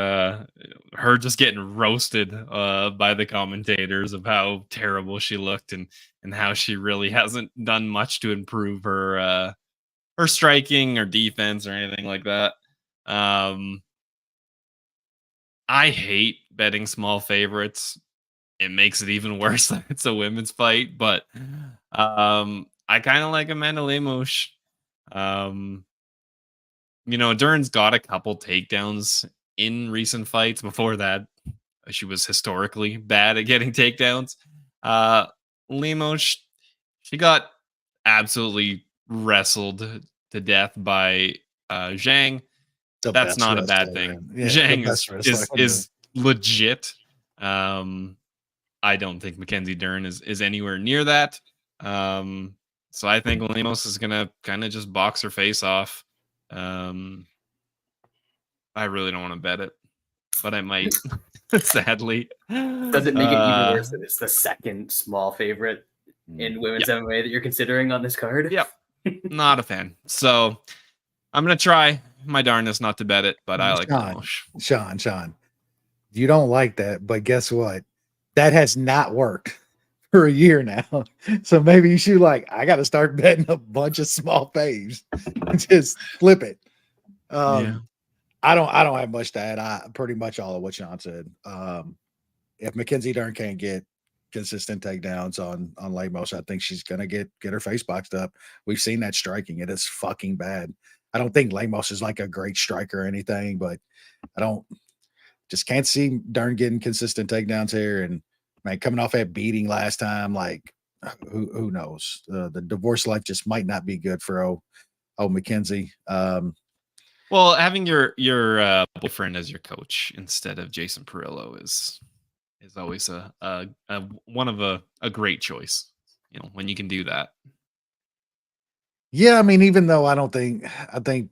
her just getting roasted by the commentators of how terrible she looked and how she really hasn't done much to improve her striking or defense or anything like that. I hate betting small favorites. It makes it even worse that it's a women's fight, but I kind of like Amanda Lemos. Dern's got a couple takedowns in recent fights. Before that, she was historically bad at getting takedowns. Lemos, she got absolutely wrestled to death by Zhang. That's not a bad thing. Yeah, Zhang is legit. I don't think Mackenzie Dern is anywhere near that. So I think Lemos is gonna kind of just box her face off. I really don't want to bet it, but I might. Sadly, does it make it even worse that it's the second small favorite in women's MMA that you're considering on this card? Yep, not a fan. So I'm gonna try my darndest not to bet it, but I like Lemos. Sean, you don't like that, but guess what? That has not worked for a year now. So maybe you should I got to start betting a bunch of small faves and just flip it. I don't have much to add. I pretty much all of what Sean said. If Mackenzie Dern can't get consistent takedowns on Lemos, I think she's gonna get her face boxed up. We've seen that striking. It is fucking bad. I don't think Lemos is like a great striker or anything, but I just can't see Dern getting consistent takedowns here. And man, coming off that beating last time, who knows? The divorce life just might not be good for old Mackenzie. Well, having your boyfriend as your coach instead of Jason Perillo is always a great choice. When you can do that. Yeah, I mean, even though I think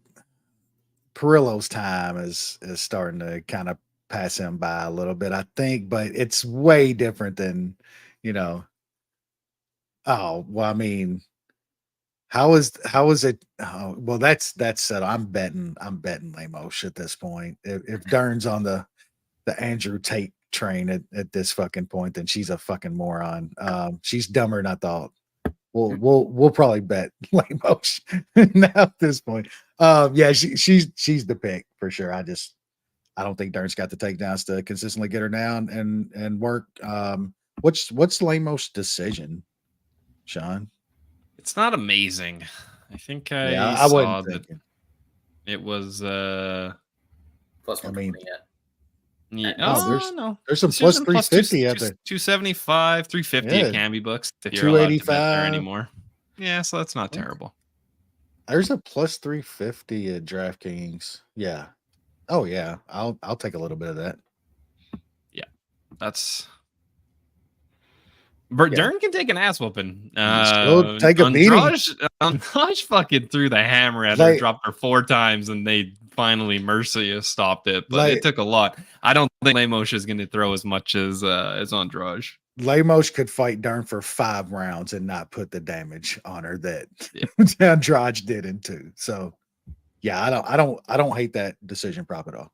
Perillo's time is starting to kind of pass him by a little bit, I think, but it's way different than, oh, well, I mean, how is it? Oh, well, that's settled. I'm betting Lemos at this point. If Dern's on the Andrew Tate train at this fucking point, then she's a fucking moron. She's dumber than I thought. We'll probably bet Lemos now at this point. Yeah, she's the pick for sure. I don't think Dern's got the takedowns to consistently get her down and work. What's Lemos' decision, Sean? It's not amazing. I think I saw that it was plus 120 yet. Yeah. No. There's some plus 350 at there. 275, 350 at Camby books. If you're allowed to bet there anymore. Yeah, so that's not terrible. There's a plus 350 at DraftKings. Yeah. Oh yeah. I'll take a little bit of that. Yeah. That's Dern can take an ass whooping. Take a beating. Andrade fucking threw the hammer at her, dropped her 4 times, and they finally Mercia stopped it. But it took a lot. I don't think Lemos is going to throw as much as Andrade. Lemos could fight Dern for 5 rounds and not put the damage on her that Andrade did in 2. So yeah, I don't hate that decision prop at all.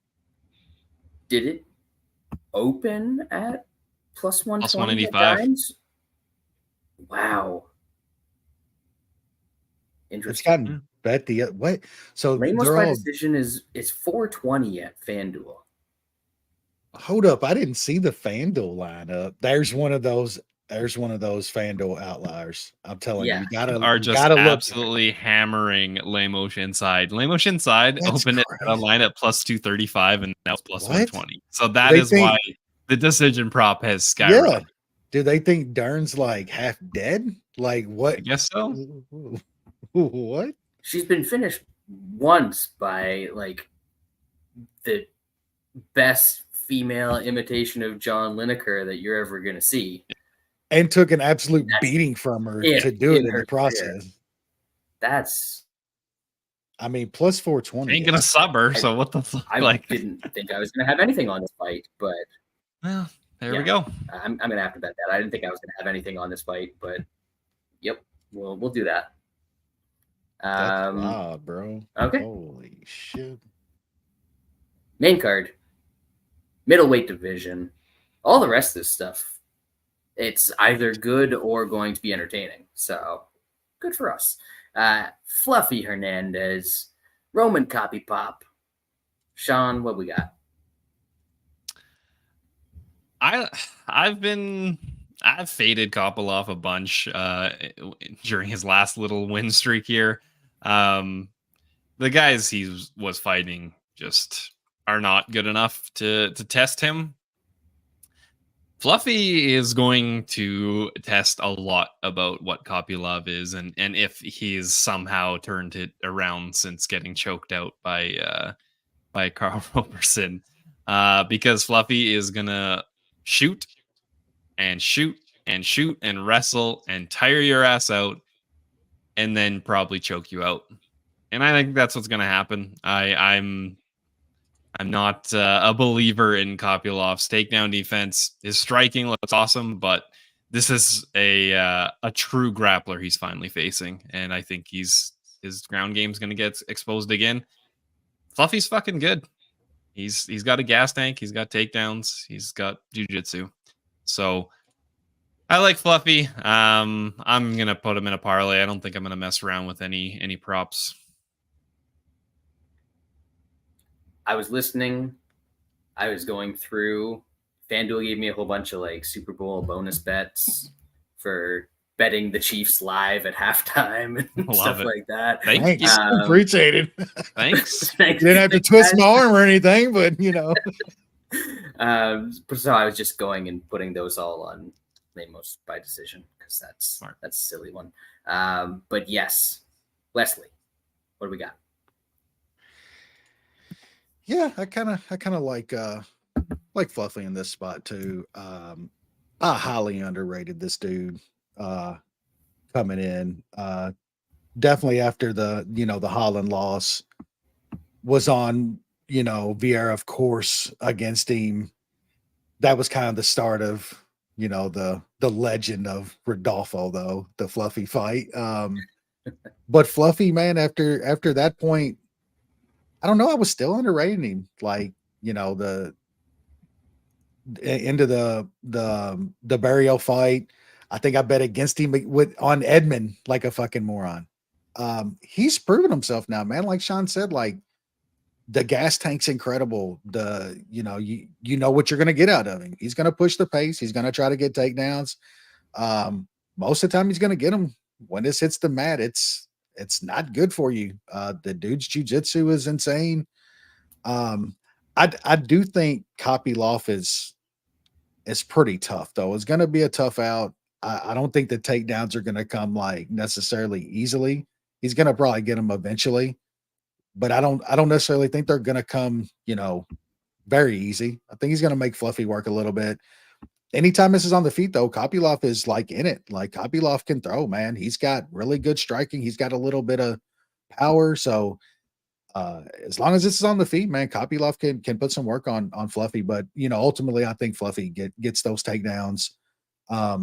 Did it open at plus 120? Plus 185. Wow. Interesting. It's gotten bet the what? So Lemos by decision is 420 at FanDuel. Hold up, I didn't see the FanDuel lineup. There's one of those FanDuel outliers. I'm telling you, you gotta absolutely hammering Lemos inside. Lemos inside opened it at a line at plus 235 and now it's plus 120. So that is why the decision prop has skyrocketed. Yeah. Do they think Dern's half dead? What? I guess so. What? She's been finished once by the best female imitation of John Lineker that you're ever going to see. And took an absolute beating from her to do it in the process. I mean, plus 420. Ain't going to sub her, so what the fuck? I didn't think I was going to have anything on this fight, but... Well, there we go. I'm going to have to bet that. I didn't think I was going to have anything on this fight, but yep, we'll do that. Bro. Okay. Holy shit. Main card. middleweight division. All the rest of this stuff, it's either good or going to be entertaining. So good for us. Fluffy Hernandez, Roman Copy Pop. Sean, what we got? I've faded Kopylov a bunch during his last little win streak here. The guys he was fighting just are not good enough to test him. Fluffy is going to test a lot about what Kopylov is and if he's somehow turned it around since getting choked out by Carl Roberson. Because Fluffy is gonna shoot and shoot and shoot and wrestle and tire your ass out and then probably choke you out. And I think that's what's gonna happen. I'm not a believer in Kopylov's takedown defense. His striking looks awesome, but this is a true grappler he's finally facing, and I think his ground game's going to get exposed again. Fluffy's fucking good. He's got a gas tank. He's got takedowns. He's got jiu-jitsu. So I like Fluffy. I'm going to put him in a parlay. I don't think I'm going to mess around with any props. I was listening. I was going through. FanDuel gave me a whole bunch of like Super Bowl bonus bets for betting the Chiefs live at halftime and stuff like that. Thanks. Appreciate it. Thanks. Thanks. Didn't have to twist my arm or anything, but you know. So I was just going and putting those all on Lemos by decision because that's a silly one. But yes, Wesley, what do we got? Yeah, I kind of like Fluffy in this spot too. I highly underrated this dude coming in. Definitely after the Holland loss was on, Vieira, of course, against him. That was kind of the start of, the legend of Rodolfo, though, the Fluffy fight. But Fluffy, man, after that point, I don't know. I was still underrating him. Like, the into the burial fight. I think I bet against him on Edmund like a fucking moron. He's proven himself now, man. Like Sean said, like the gas tank's incredible. You know what you're gonna get out of him. He's gonna push the pace. He's gonna try to get takedowns. Most of the time, he's gonna get them. When this hits the mat, it's not good for you. The dude's jiu-jitsu is insane. I do think Kopylov is pretty tough, though. It's going to be a tough out. I don't think the takedowns are going to come like necessarily easily. He's going to probably get them eventually, but I don't necessarily think they're going to come, very easy. I think he's going to make Fluffy work a little bit. Anytime this is on the feet, though, Kopylov is like in it. Like Kopylov can throw, man. He's got really good striking. He's got a little bit of power. So as long as this is on the feet, man, Kopylov can put some work on Fluffy. But ultimately, I think Fluffy gets those takedowns. I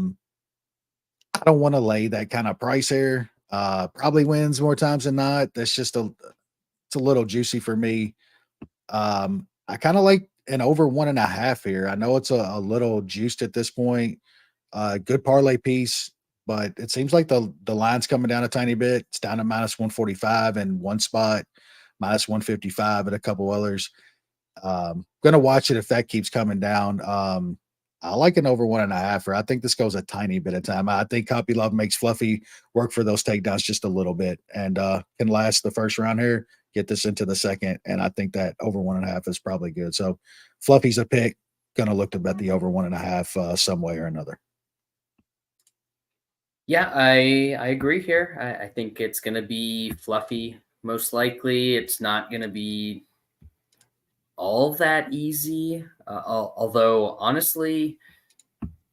don't want to lay that kind of price here. Probably wins more times than not. That's just it's a little juicy for me. I kind of like an over 1.5 here. I know it's a little juiced at this point. Good parlay piece, but it seems like the line's coming down a tiny bit. It's down to -145 in one spot, -155 at a couple others. Gonna watch it if that keeps coming down. I like an over 1.5. I think this goes a tiny bit of time. I think Kopylov makes Fluffy work for those takedowns just a little bit and can last the first round here, get this into the second. And I think that over 1.5 is probably good. So Fluffy's a pick. Going to look to bet the over 1.5 some way or another. Yeah, I agree here. I think it's going to be Fluffy. Most likely it's not going to be all that easy. Although honestly,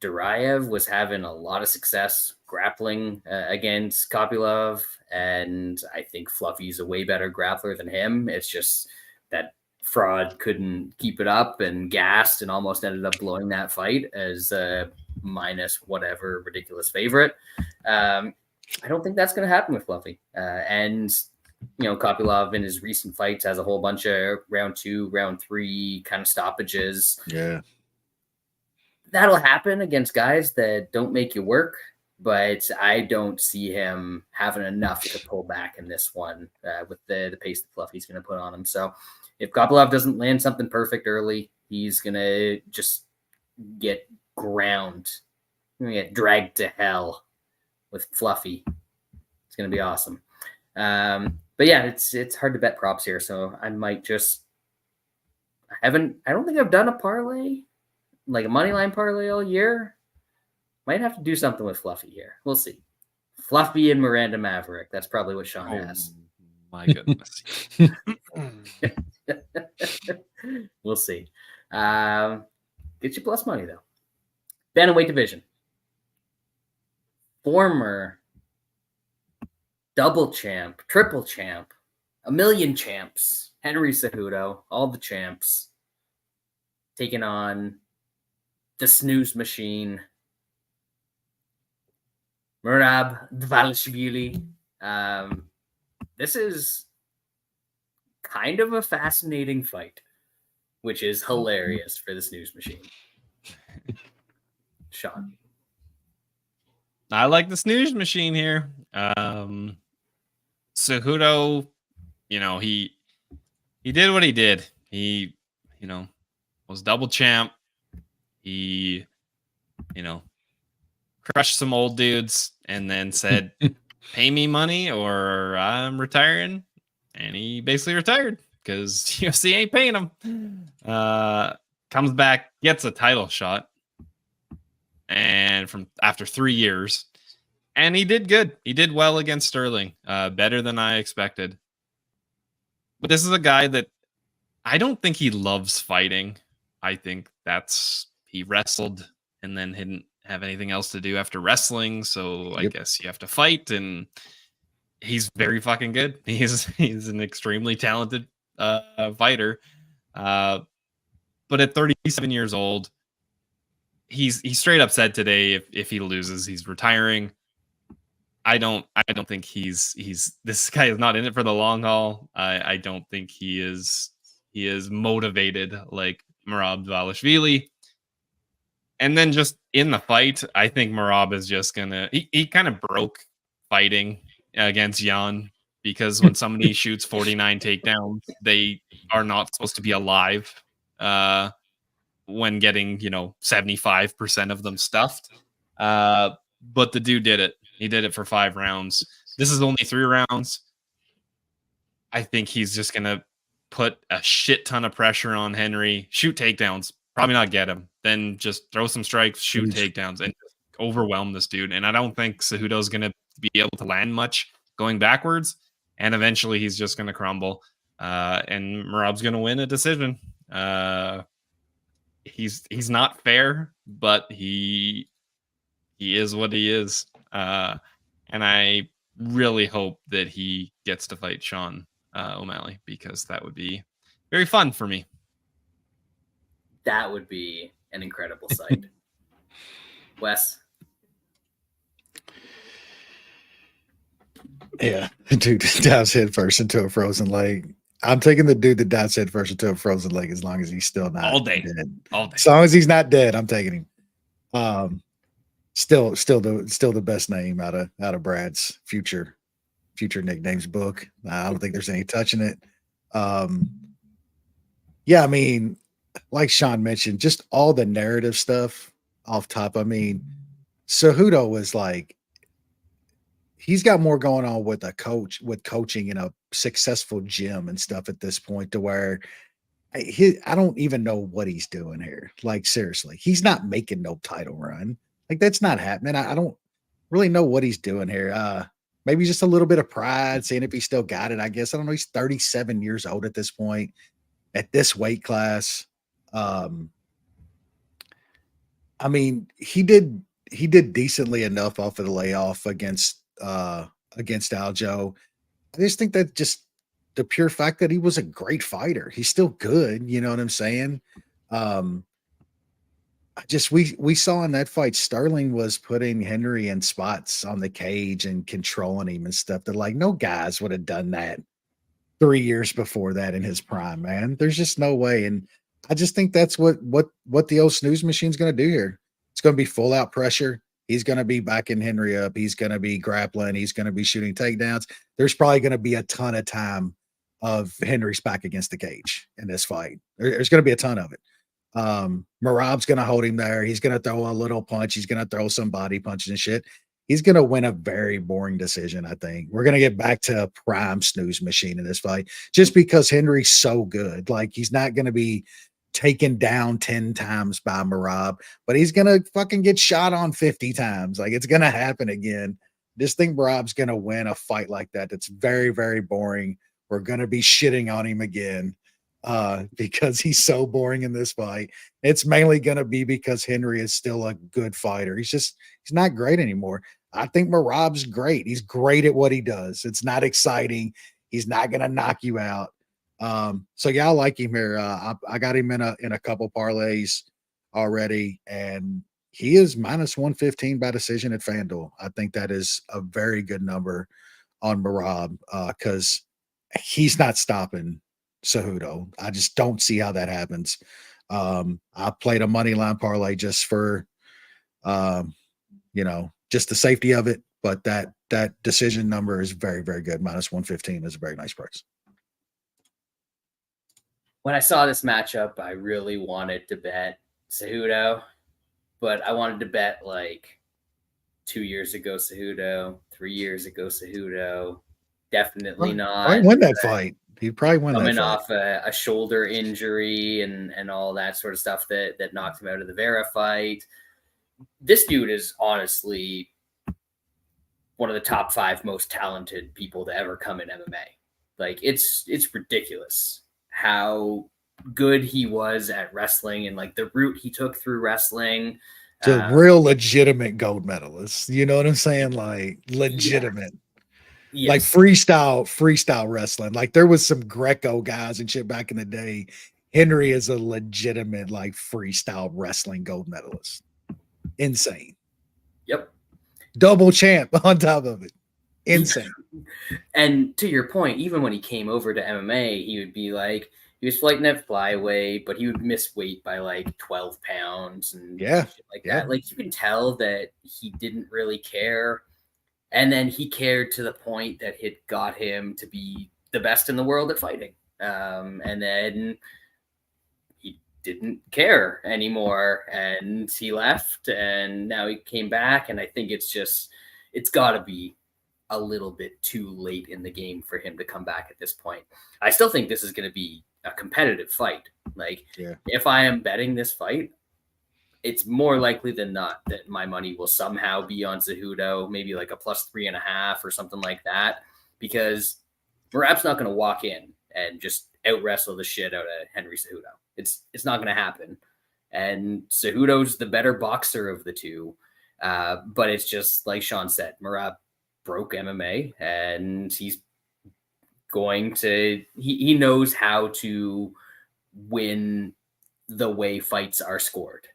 Duraev was having a lot of success grappling against Kopylov, and I think Fluffy's a way better grappler than him. It's just that fraud couldn't keep it up and gassed and almost ended up blowing that fight as a minus whatever ridiculous favorite. I don't think that's going to happen with Fluffy. And Kopylov in his recent fights has a whole bunch of round 2, round 3 kind of stoppages. Yeah. That'll happen against guys that don't make you work, but I don't see him having enough to pull back in this one with the pace that Fluffy's going to put on him. So if Kopylov doesn't land something perfect early, he's going to just get ground. He's going to get dragged to hell with Fluffy. It's going to be awesome. But yeah, it's hard to bet props here. So I might I don't think I've done a parlay, like a money line parlay all year. Might have to do something with Fluffy here. We'll see. Fluffy and Miranda Maverick. That's probably what Sean has. My goodness. We'll see. Get you plus money, though. Bantamweight division. Former double champ, triple champ, a million champs, Henry Cejudo, all the champs, taking on the snooze machine, Merab Dvalishvili. This is kind of a fascinating fight, which is hilarious for the snooze machine. Sean. I like the snooze machine here. Cejudo, he did what he did. He, was double champ. He, crushed some old dudes and then said, pay me money or I'm retiring. And he basically retired because UFC ain't paying him. Comes back, gets a title shot. And from after 3 years, and he did good. He did well against Sterling, better than I expected. But this is a guy that I don't think he loves fighting. I think he wrestled and then didn't have anything else to do after wrestling. So I guess you have to fight, and he's very fucking good. He's an extremely talented fighter. But at 37 years old, he straight up said today if he loses, he's retiring. I don't think this guy is not in it for the long haul. I don't think he is motivated like Merab Dvalishvili. And then just in the fight, I think Merab is just gonna he kind of broke fighting against Jan, because when somebody shoots 49 takedowns, they are not supposed to be alive when getting 75% of them stuffed. But the dude did it. He did it for 5 rounds. This is only 3 rounds. I think he's just going to put a shit ton of pressure on Henry, shoot takedowns, probably not get him, then just throw some strikes, shoot takedowns, and overwhelm this dude. And I don't think Cejudo's going to be able to land much going backwards. And eventually he's just going to crumble. And Merab's going to win a decision. He's not fair, but he is what he is. And I really hope that he gets to fight Sean O'Malley, because that would be very fun for me. That would be an incredible sight. Wes? Yeah, dude dives head first into a frozen lake. I'm taking the dude that dives head first into a frozen lake as long as he's still not all day. Dead. All day. As long as he's not dead, I'm taking him. Still the best name out of Brad's future nicknames book. I don't think there's any touching it. Yeah, I mean, like Sean mentioned, just all the narrative stuff off top. I mean, Cejudo was like, he's got more going on with with coaching in a successful gym and stuff at this point, to where I don't even know what he's doing here. Like, seriously, he's not making no title run. Like, that's not happening. I don't really know what he's doing here. Maybe just a little bit of pride, seeing if he still got it. I guess, I don't know. He's 37 years old at this point, at this weight class. I mean, he did decently enough off of the layoff against Aljo. I just think that just the pure fact that he was a great fighter. He's still good. You know what I'm saying? We saw in that fight, Sterling was putting Henry in spots on the cage and controlling him and stuff that, like, no guys would have done that 3 years before that in his prime, man. There's just no way. And I just think that's what the old snooze machine's going to do here. It's going to be full out pressure. He's going to be backing Henry up. He's going to be grappling. He's going to be shooting takedowns. There's probably going to be a ton of time of Henry's back against the cage in this fight. There's going to be a ton of it. Merab's going to hold him there. He's going to throw a little punch. He's going to throw some body punches and shit. He's going to win a very boring decision, I think. We're going to get back to a prime snooze machine in this fight just because Henry's so good. Like, he's not going to be taken down 10 times by Merab, but he's going to fucking get shot on 50 times. Like, it's going to happen again. Just think Merab's going to win a fight like that. That's very, very boring. We're going to be shitting on him again because he's so boring in this fight. It's mainly going to be because Henry is still a good fighter. He's not great anymore. I think Merab's great. He's great at what he does. It's not exciting. He's not going to knock you out. So yeah, I like him here. I got him in a couple parlays already, and he is minus 115 by decision at FanDuel. I think that is a very good number on Merab because he's not stopping Cejudo. I just don't see how that happens. I played a money line parlay just for, just the safety of it. But that decision number is very, very good. Minus 115 is a very nice price. When I saw this matchup, I really wanted to bet Cejudo, but I wanted to bet like 2 years ago Cejudo, 3 years ago Cejudo. Definitely not. I win that fight. He probably won that fight. Coming off a shoulder injury and all that sort of stuff that knocked him out of the Vera fight. This dude is honestly one of the top 5 most talented people to ever come in MMA. Like, it's ridiculous how good he was at wrestling and like the route he took through wrestling. To real legitimate gold medalist. You know what I'm saying? Like, legitimate. Yes. Like freestyle wrestling. Like, there was some Greco guys and shit back in the day. Henry is a legitimate like freestyle wrestling gold medalist. Insane. Yep. Double champ on top of it. Insane. And to your point, even when he came over to MMA, he would be like, he was fighting at flyweight, but he would miss weight by like 12 pounds and shit like that. Like, you can tell that he didn't really care. And then he cared to the point that it got him to be the best in the world at fighting. And then he didn't care anymore and he left and now he came back. And I think it's got to be a little bit too late in the game for him to come back at this point. I still think this is going to be a competitive fight. Like, if I am betting this fight, it's more likely than not that my money will somehow be on Cejudo, maybe like a +3.5 or something like that, because Merab's not going to walk in and just out wrestle the shit out of Henry Cejudo. It's not going to happen. And Cejudo's the better boxer of the two. But it's just like Sean said, Merab broke MMA and he's going to, he knows how to win the way fights are scored.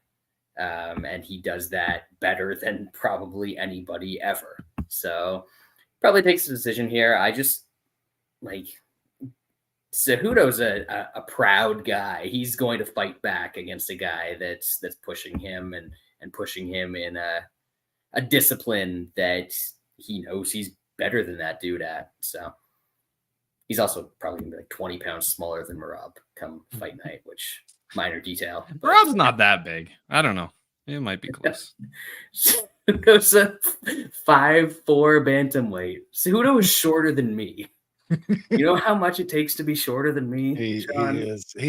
And he does that better than probably anybody ever. So probably takes a decision here. I just like Cejudo's a proud guy. He's going to fight back against a guy that's pushing him and pushing him in a discipline that he knows he's better than that dude at. So he's also probably gonna be like 20 pounds smaller than Merab come fight night, which minor detail. Merab's not that big. I don't know. It might be close. Cejudo's a 5'4" bantamweight. Cejudo is shorter than me. You know how much it takes to be shorter than me? He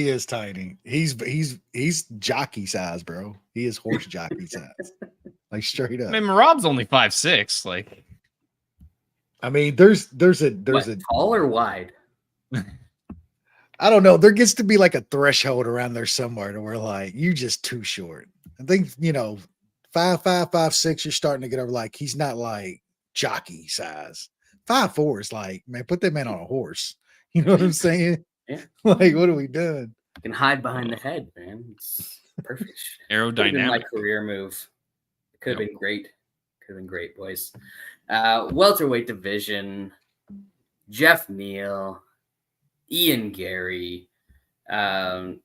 is tiny. He's jockey size, bro. He is horse jockey size. Like, straight up. I mean, Merab's only 5'6". Like, I mean, there's a tall or wide. I don't know. There gets to be like a threshold around there somewhere to where like you just too short. I think 5'5", 5'6", you're starting to get over like he's not like jockey size. 5'4" is like, man, put that man on a horse. You know what I'm saying? Yeah. Like, what are we doing? You can hide behind the head, man. It's perfect. Aerodynamic. My career move. It could have been great. Could have been great, boys. Welterweight division. Jeff Neal Ian Gary. Never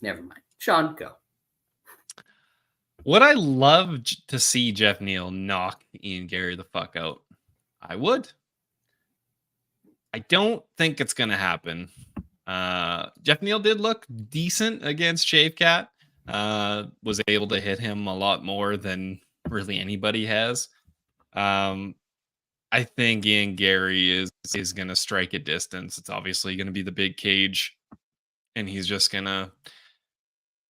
mind. Sean, go. Would I love to see Jeff Neal knock Ian Gary the fuck out? I would. I don't think it's going to happen. Jeff Neal did look decent against Shave Cat. Was able to hit him a lot more than really anybody has. I think Ian Gary is going to strike at distance. It's obviously going to be the big cage, and he's just going to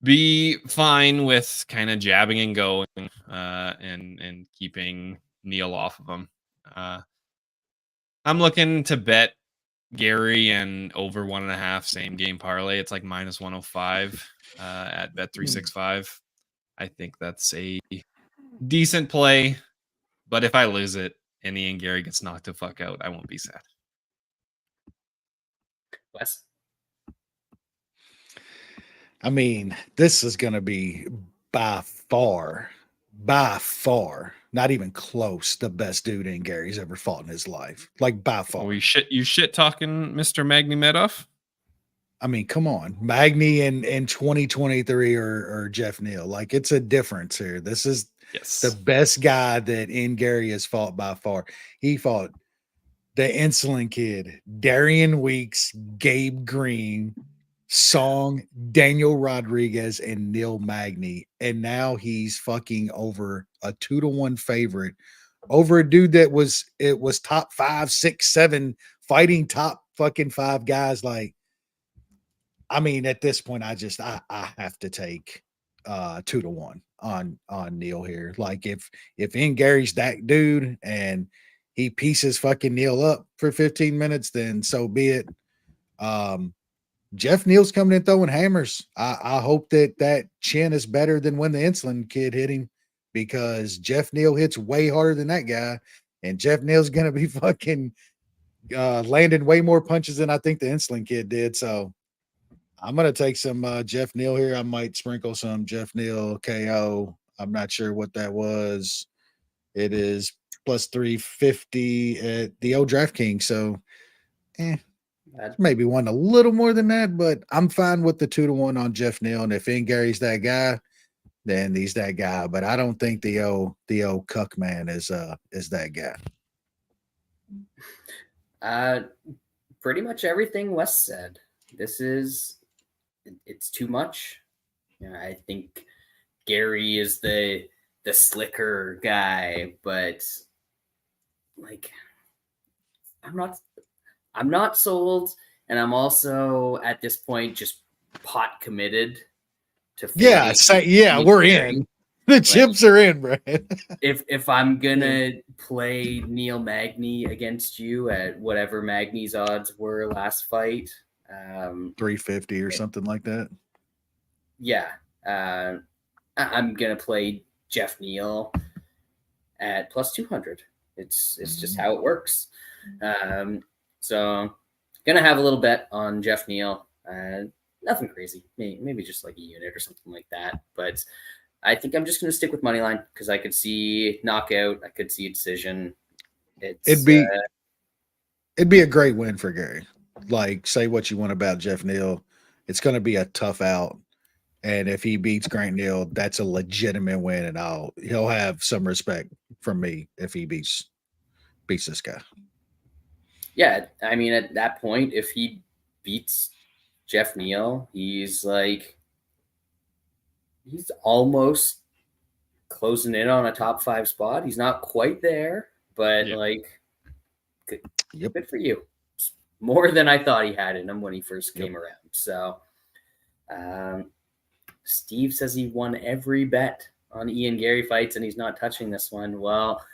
be fine with kind of jabbing and going and keeping Neal off of him. I'm looking to bet Gary and over 1.5 same game parlay. It's like minus 105 at Bet365. I think that's a decent play, but if I lose it and Ian Gary gets knocked the fuck out, I won't be sad. Wes? I mean, this is going to be by far, not even close, the best dude in Gary's ever fought in his life. Like, by far. Oh, you shit talking Mr. Magny Medoff? I mean, come on. Magny in 2023 or Jeff Neal. Like, it's a difference here. This is the best guy that in Gary has fought by far. He fought the Insulin Kid, Darian Weeks, Gabe Green, Song, Daniel Rodriguez, and Neil Magny. And now he's fucking over a 2-1 favorite over a dude that was top 5, 6, 7 fighting top fucking 5 guys. Like, I mean, at this point, I have to take 2-1 on Neil here. Like, if in Gary's that dude and he pieces fucking Neil up for 15 minutes, then so be it. Jeff Neal's coming in throwing hammers. I hope that chin is better than when the Insulin Kid hit him, because Jeff Neal hits way harder than that guy, and Jeff Neal's gonna be fucking landing way more punches than I think the Insulin Kid did. So I'm gonna take some Jeff Neal here. I might sprinkle some Jeff Neal KO. I'm not sure what that was. It is plus 350 at the old DraftKings. So maybe won a little more than that, but I'm fine with the 2-1 on Jeff Neal. And if Gary's that guy, then he's that guy. But I don't think the old cuck man is that guy. Pretty much everything Wes said. It's too much. I think Gary is the slicker guy, but like, I'm not sold, and I'm also at this point just pot committed to. We're in. The chips are in, bro. if I'm gonna play Neil Magny against you at whatever Magny's odds were last fight, 350 or something like that. Yeah, I'm gonna play Jeff Neal at plus 200. It's just how it works. So gonna have a little bet on Jeff Neal. Nothing crazy, maybe just like a unit or something like that. But I think I'm just gonna stick with moneyline because I could see knockout, I could see a decision. It'd be a great win for Gary. Like, say what you want about Jeff Neal, it's gonna be a tough out. And if he beats Grant Neal, that's a legitimate win, and he'll have some respect from me if he beats this guy. Yeah, I mean, at that point, if he beats Jeff Neal, he's almost closing in on a top 5 spot. He's not quite there, but good for you. It's more than I thought he had in him when he first came around. So, Steve says he won every bet on Ian Gary fights, and he's not touching this one. Well,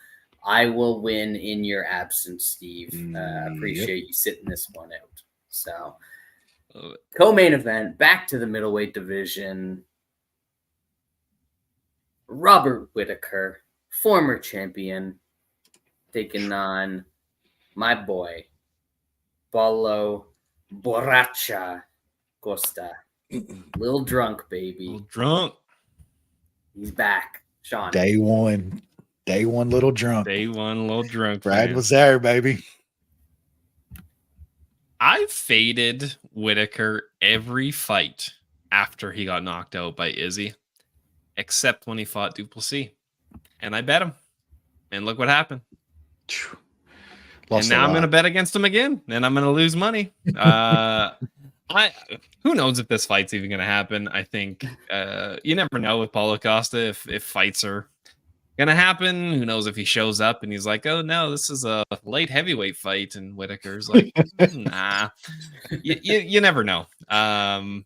I will win in your absence, Steve. Appreciate you sitting this one out. So, co-main event, back to the middleweight division. Robert Whittaker, former champion, taking on my boy, Paulo Borracha Costa. Little drunk, baby. Little drunk. He's back. Sean. Day one, little drunk. Day one, little drunk. Brad was there, baby. I've faded Whitaker every fight after he got knocked out by Izzy, except when he fought Duplessis. And I bet him. And look what happened. Lost and now I'm going to bet against him again, and I'm going to lose money. Who knows if this fight's even going to happen? I think you never know with Paulo Costa if fights are going to happen. Who knows if he shows up and he's like, oh, no, this is a light heavyweight fight. And Whitaker's like, nah. You never know. I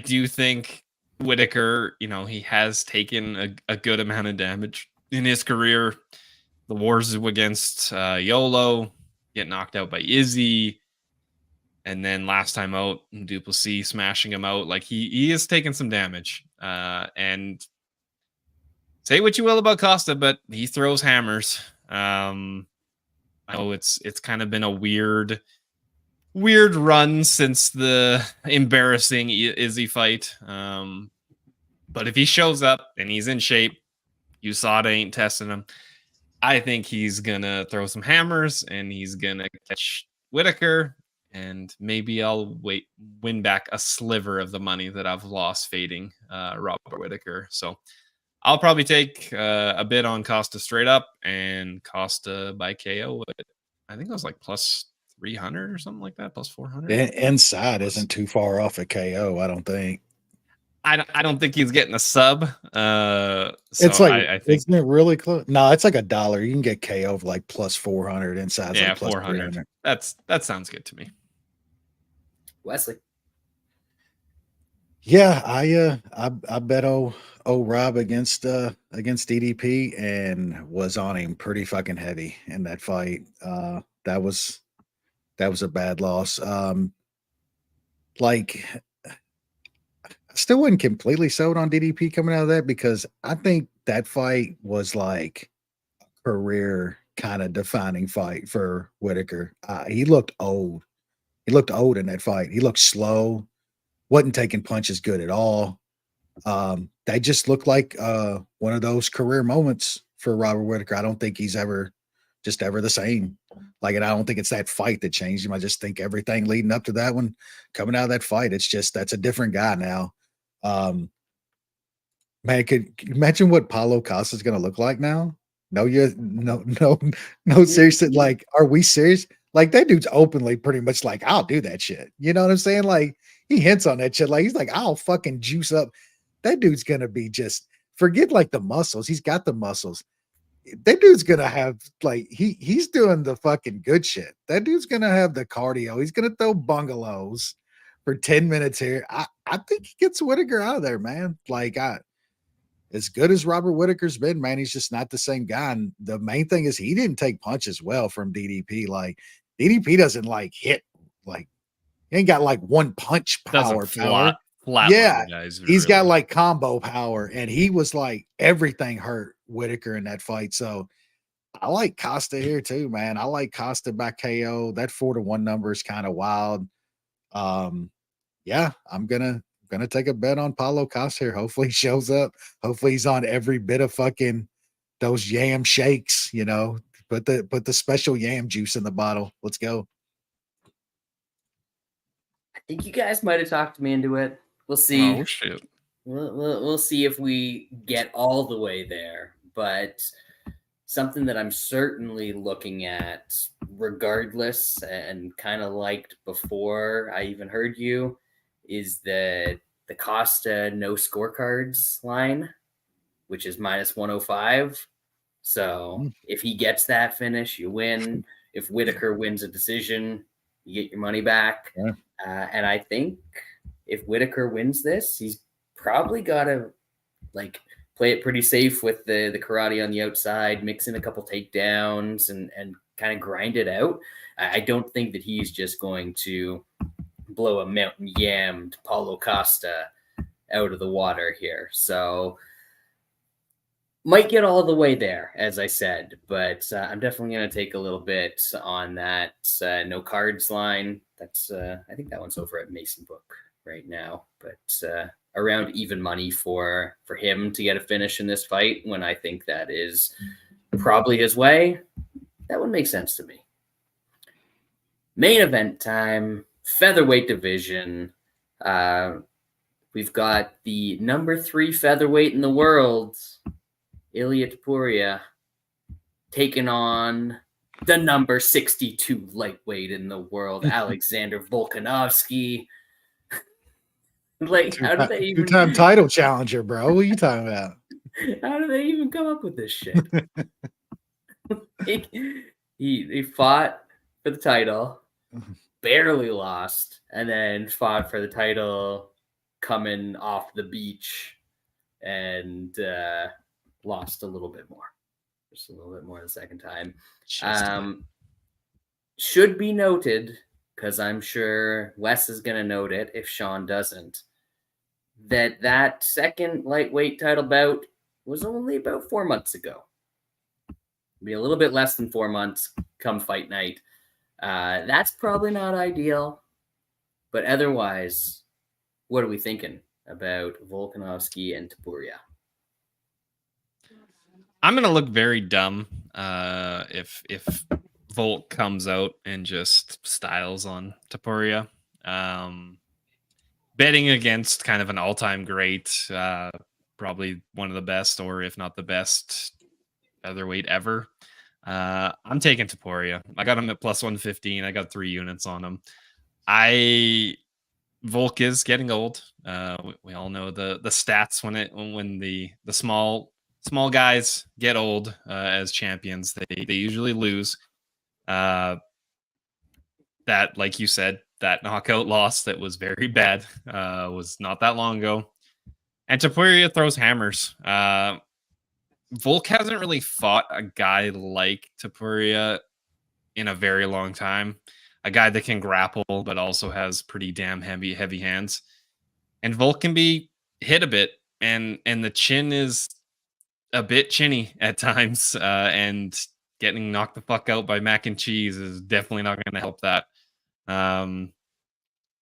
do think Whitaker, he has taken a good amount of damage in his career. The wars against Yolo, get knocked out by Izzy, and then last time out, Duplessis smashing him out. Like he is taking some damage. And say what you will about Costa, but he throws hammers. I know it's kind of been a weird run since the embarrassing Izzy fight. But if he shows up and he's in shape, USADA ain't testing him. I think he's gonna throw some hammers and he's gonna catch Whitaker, and maybe I'll win back a sliver of the money that I've lost fading Robert Whitaker. So I'll probably take a bid on Costa straight up and Costa by KO. I think it was like plus 300 or something like that, plus 400. Inside isn't too far off a KO, I don't think. I don't think he's getting a sub. So it's like, I think, isn't it really close? No, it's like $1. You can get KO for like plus 400. Inside, yeah, like plus 400. That sounds good to me. Wesley. Yeah, I bet Rob against DDP and was on him pretty fucking heavy in that fight. That was a bad loss. Like, I still wasn't completely sold on DDP coming out of that because I think that fight was like a career kind of defining fight for Whitaker. He looked old. He looked old in that fight. He looked slow, wasn't taking punches good at all. That just looked like one of those career moments for Robert Whitaker. I don't think he's ever the same. Like, and I don't think it's that fight that changed him. I just think everything leading up to that one, coming out of that fight, it's just that's a different guy now. Man, could you imagine what Paulo Costa is going to look like now? No, seriously. Like, are we serious? Like, that dude's openly pretty much like, I'll do that shit. You know what I'm saying? Like, he hints on that shit. Like, he's like, I'll fucking juice up. That dude's going to be just, forget like the muscles. He's got the muscles. That dude's going to have, like, he's doing the fucking good shit. That dude's going to have the cardio. He's going to throw bungalows for 10 minutes here. I think he gets Whitaker out of there, man. Like, as good as Robert Whitaker's been, man, he's just not the same guy. And the main thing is he didn't take punches well from DDP. Like, DDP doesn't like hit, like, he ain't got like one punch power. Flat yeah, guys, he's got like combo power, and he was like everything hurt Whitaker in that fight. So I like Costa here too, man. I like Costa by KO. That 4-1 number is kind of wild. Yeah, I'm gonna take a bet on Paulo Costa here. Hopefully he shows up. Hopefully he's on every bit of fucking those yam shakes, you know. Put the special yam juice in the bottle. Let's go. I think you guys might have talked me into it. We'll see. Oh shit. We'll see if we get all the way there. But something that I'm certainly looking at, regardless, and kind of liked before I even heard you, is the Costa no scorecards line, which is minus 105. So if he gets that finish, you win. If Whitaker wins a decision, you get your money back. Yeah. And I think if Whitaker wins this, he's probably got to like play it pretty safe with the karate on the outside, mix in a couple takedowns and kind of grind it out. I don't think that he's just going to blow a mountain yammed Paulo Costa out of the water here. So might get all the way there, as I said, but I'm definitely going to take a little bit on that no cards line. That's I think that one's over at Mason Book right now, but around even money for him to get a finish in this fight when I think that is probably his way. That would make sense to me. Main event time, featherweight division. We've got the number 3 featherweight in the world, Ilia Topuria, taking on the number 62 lightweight in the world, Alexander Volkanovski. Like, how do they even... Two-time title challenger, bro. What are you talking about? How do they even come up with this shit? he fought for the title, barely lost, and then fought for the title coming off the beach and lost a little bit more. Just a little bit more the second time. Should be noted, because I'm sure Wes is going to note it if Sean doesn't, that second lightweight title bout was only about 4 months ago. Be a little bit less than 4 months come fight night. That's probably not ideal, but otherwise, what are we thinking about Volkanovski and Topuria? I'm gonna look very dumb if Volk comes out and just styles on Topuria. Betting against kind of an all-time great, probably one of the best, or if not the best featherweight ever. I'm taking Topuria. I got him at plus 115. I got 3 units on him. Volk is getting old. We all know the stats when the small guys get old as champions, they usually lose. That, like you said, that knockout loss that was very bad was not that long ago. And Topuria throws hammers. Volk hasn't really fought a guy like Topuria in a very long time. A guy that can grapple, but also has pretty damn heavy hands. And Volk can be hit a bit, and the chin is a bit chinny at times. And getting knocked the fuck out by mac and cheese is definitely not going to help that.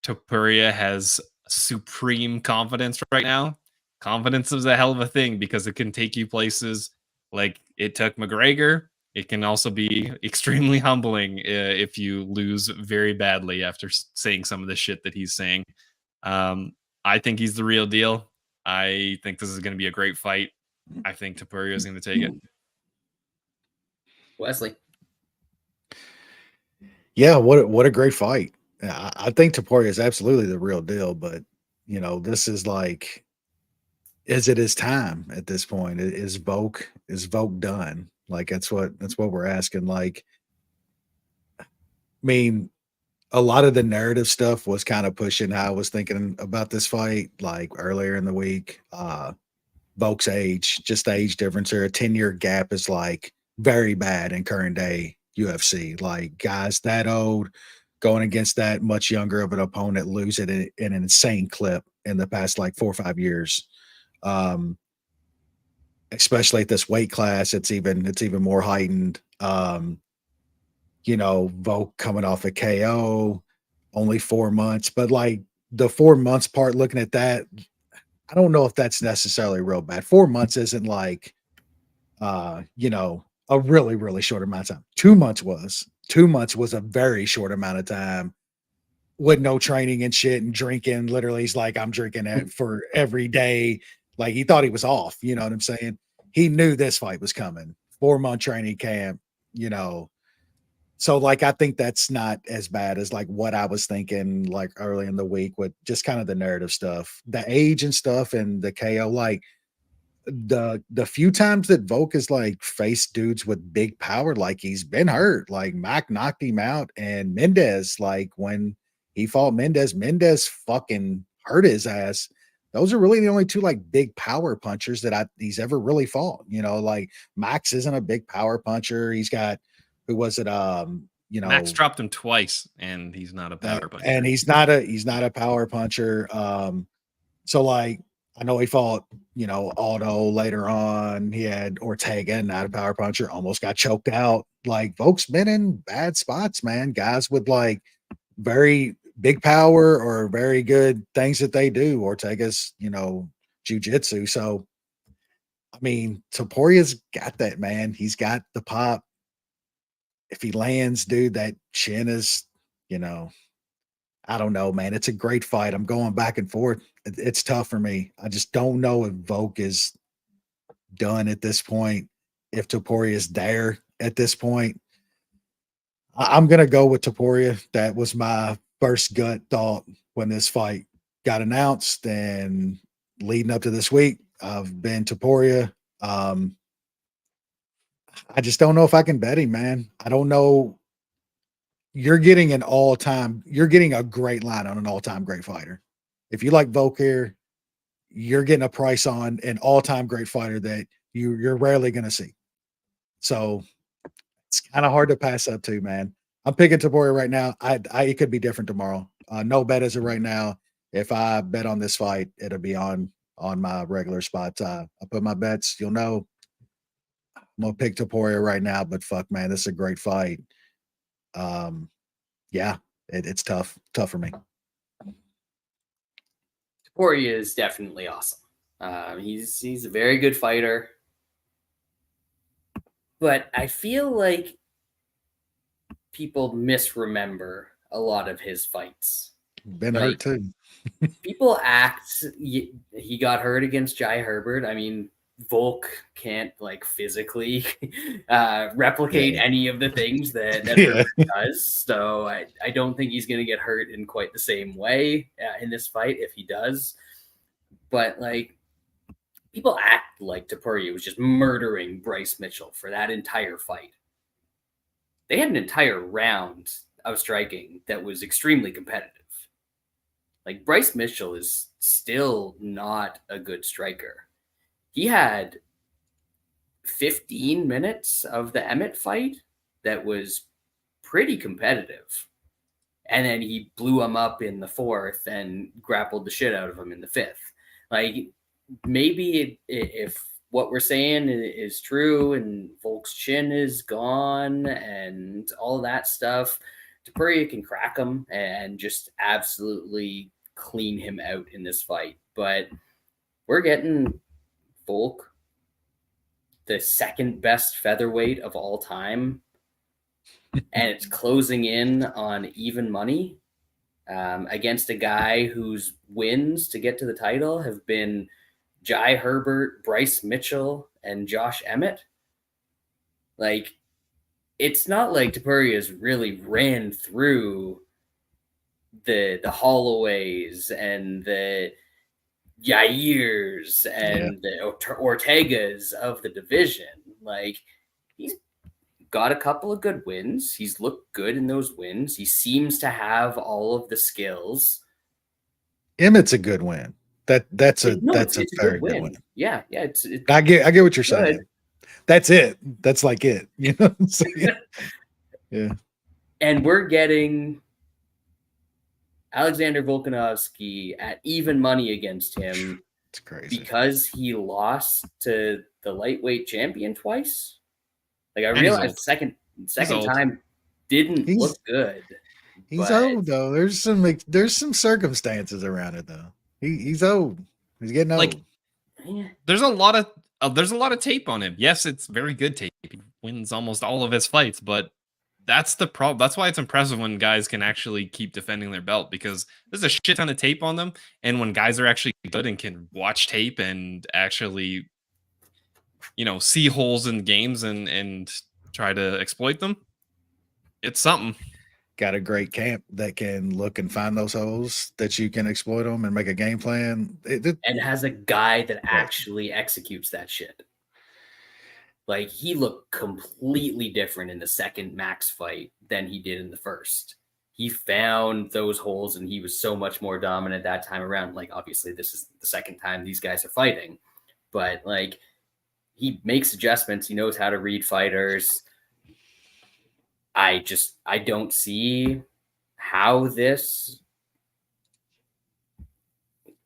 Topuria has supreme confidence right now. Confidence is a hell of a thing because it can take you places like it took McGregor. It can also be extremely humbling if you lose very badly after saying some of the shit that he's saying. I think he's the real deal. I think this is going to be a great fight. I think Topuria is going to take it. Wesley. Yeah, what a great fight. I think Topuria is absolutely the real deal, but this is like, is it his time at this point? Is Volk done? Like that's what we're asking. Like, I mean, a lot of the narrative stuff was kind of pushing how I was thinking about this fight, like earlier in the week. Volk's age, just the age difference here, a 10-year gap is like very bad in current day UFC. Like guys that old going against that much younger of an opponent lose it in an insane clip in the past like 4 or 5 years. Especially at this weight class, it's even more heightened. Volk coming off a KO, only 4 months, but like the 4 months part, looking at that, I don't know if that's necessarily real bad. 4 months isn't like, a really, really short amount of time. 2 months was. 2 months was a very short amount of time with no training and shit and drinking. Literally, he's like, I'm drinking it for every day. Like he thought he was off. You know what I'm saying? He knew this fight was coming. 4-month training camp, So like, I think that's not as bad as like what I was thinking like early in the week with just kind of the narrative stuff, the age and stuff and the KO. Like the few times that Volk has like faced dudes with big power, like he's been hurt. Like Mac knocked him out, and Mendez, like when he fought Mendez fucking hurt his ass. Those are really the only two like big power punchers that he's ever really fought. Like Max isn't a big power puncher. He's got, who was it? Max dropped him twice, and he's not a power puncher. And he's not a power puncher. So like, I know he fought, Aldo later on. He had Ortega, not a power puncher, almost got choked out. Like Volk's been in bad spots, man. Guys with like very big power or very good things that they do. Ortega's, jiu-jitsu. So, I mean, Topuria's got that, man. He's got the pop. If he lands, dude, that chin is, you know, I don't know, man. It's a great fight. I'm going back and forth. It's tough for me. I just don't know if Volk is done at this point, if Topuria is there at this point. I'm going to go with Topuria. That was my first gut thought when this fight got announced, and leading up to this week, I've been Topuria. I just don't know if I can bet him, man. I don't know. You're getting a great line on an all-time great fighter. If you like Volk here, you're getting a price on an all-time great fighter that you're rarely going to see. So it's kind of hard to pass up to, man. I'm picking Topuria right now. It could be different tomorrow. No bet as of right now. If I bet on this fight, it'll be on my regular spots. I put my bets. You'll know. I'm gonna pick Topuria right now, but fuck, man, this is a great fight. Yeah, it's tough for me. Topuria is definitely awesome. He's a very good fighter, but I feel like people misremember a lot of his fights. Been hurt too. People act. He got hurt against Jai Herbert. I mean, Volk can't like physically replicate any of the things that Herbert does. So I don't think he's going to get hurt in quite the same way in this fight if he does. But like, people act like Topuria was just murdering Bryce Mitchell for that entire fight. They had an entire round of striking that was extremely competitive. Like, Bryce Mitchell is still not a good striker. He had 15 minutes of the Emmett fight that was pretty competitive. And then he blew him up in the fourth and grappled the shit out of him in the fifth. Like, maybe if what we're saying is true and Volk's chin is gone and all of that stuff, Topuria can crack him and just absolutely clean him out in this fight. But we're getting Volk, the second best featherweight of all time, and it's closing in on even money against a guy whose wins to get to the title have been Jai Herbert, Bryce Mitchell, and Josh Emmett. Like, it's not like Topuria's really ran through the Holloways and the Yairs and the Ortegas of the division. Like, he's got a couple of good wins. He's looked good in those wins. He seems to have all of the skills. Emmett's a good win. That's a very good win. Yeah. I get what you're saying. That's it. That's like it. You know what I'm saying? Yeah. And we're getting Alexander Volkanovski at even money against him. It's crazy. Because he lost to the lightweight champion twice. Like, I realized the second time didn't look good. He's old though. There's some circumstances around it though. He's old. He's getting old. Like, there's a lot of tape on him. Yes, it's very good tape. He wins almost all of his fights, but that's the problem. That's why it's impressive when guys can actually keep defending their belt, because there's a shit ton of tape on them. And when guys are actually good and can watch tape and actually, see holes in games and try to exploit them, it's something. Got a great camp that can look and find those holes that you can exploit them and make a game plan. And has a guy that actually executes that shit. Like, he looked completely different in the second Max fight than he did in the first. He found those holes and he was so much more dominant that time around. Like, obviously this is the second time these guys are fighting, but like, he makes adjustments. He knows how to read fighters. I don't see how this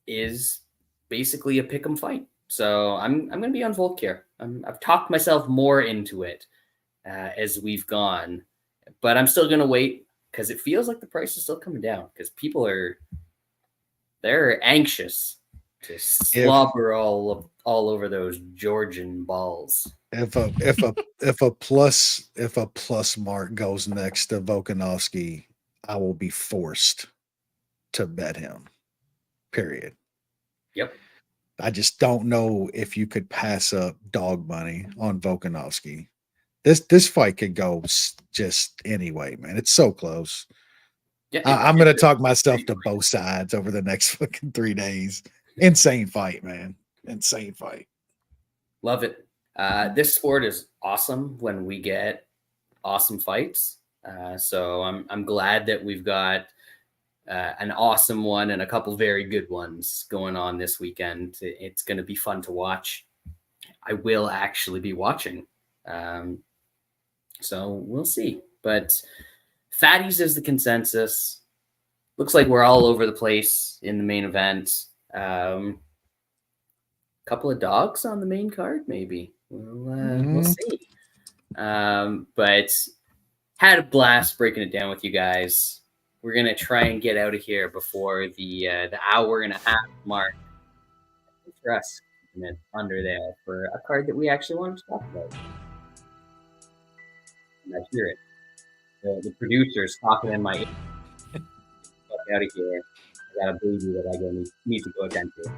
is basically a pick'em fight. So I'm going to be on Volk here. I've talked myself more into it as we've gone, but I'm still going to wait because it feels like the price is still coming down because people they're anxious to slobber all over those Georgian balls. If a plus mark goes next to Volkanovski, I will be forced to bet him. Period. Yep. I just don't know if you could pass up dog money on Volkanovski. This fight could go just anyway, man. It's so close. Yeah, I'm going to talk myself to both sides over the next fucking 3 days. Insane fight, man. Insane fight. Love it. This sport is awesome when we get awesome fights. So I'm glad that we've got an awesome one and a couple very good ones going on this weekend. It's going to be fun to watch. I will actually be watching. So we'll see. But fatties is the consensus. Looks like we're all over the place in the main event. Couple of dogs on the main card, maybe. We'll see. But had a blast breaking it down with you guys. We're gonna try and get out of here before the hour and a half mark. For us, under there for a card that we actually wanted to talk about. And I hear it. The producer's talking in my ear. Get out of here. I got a baby that I need to go attend to.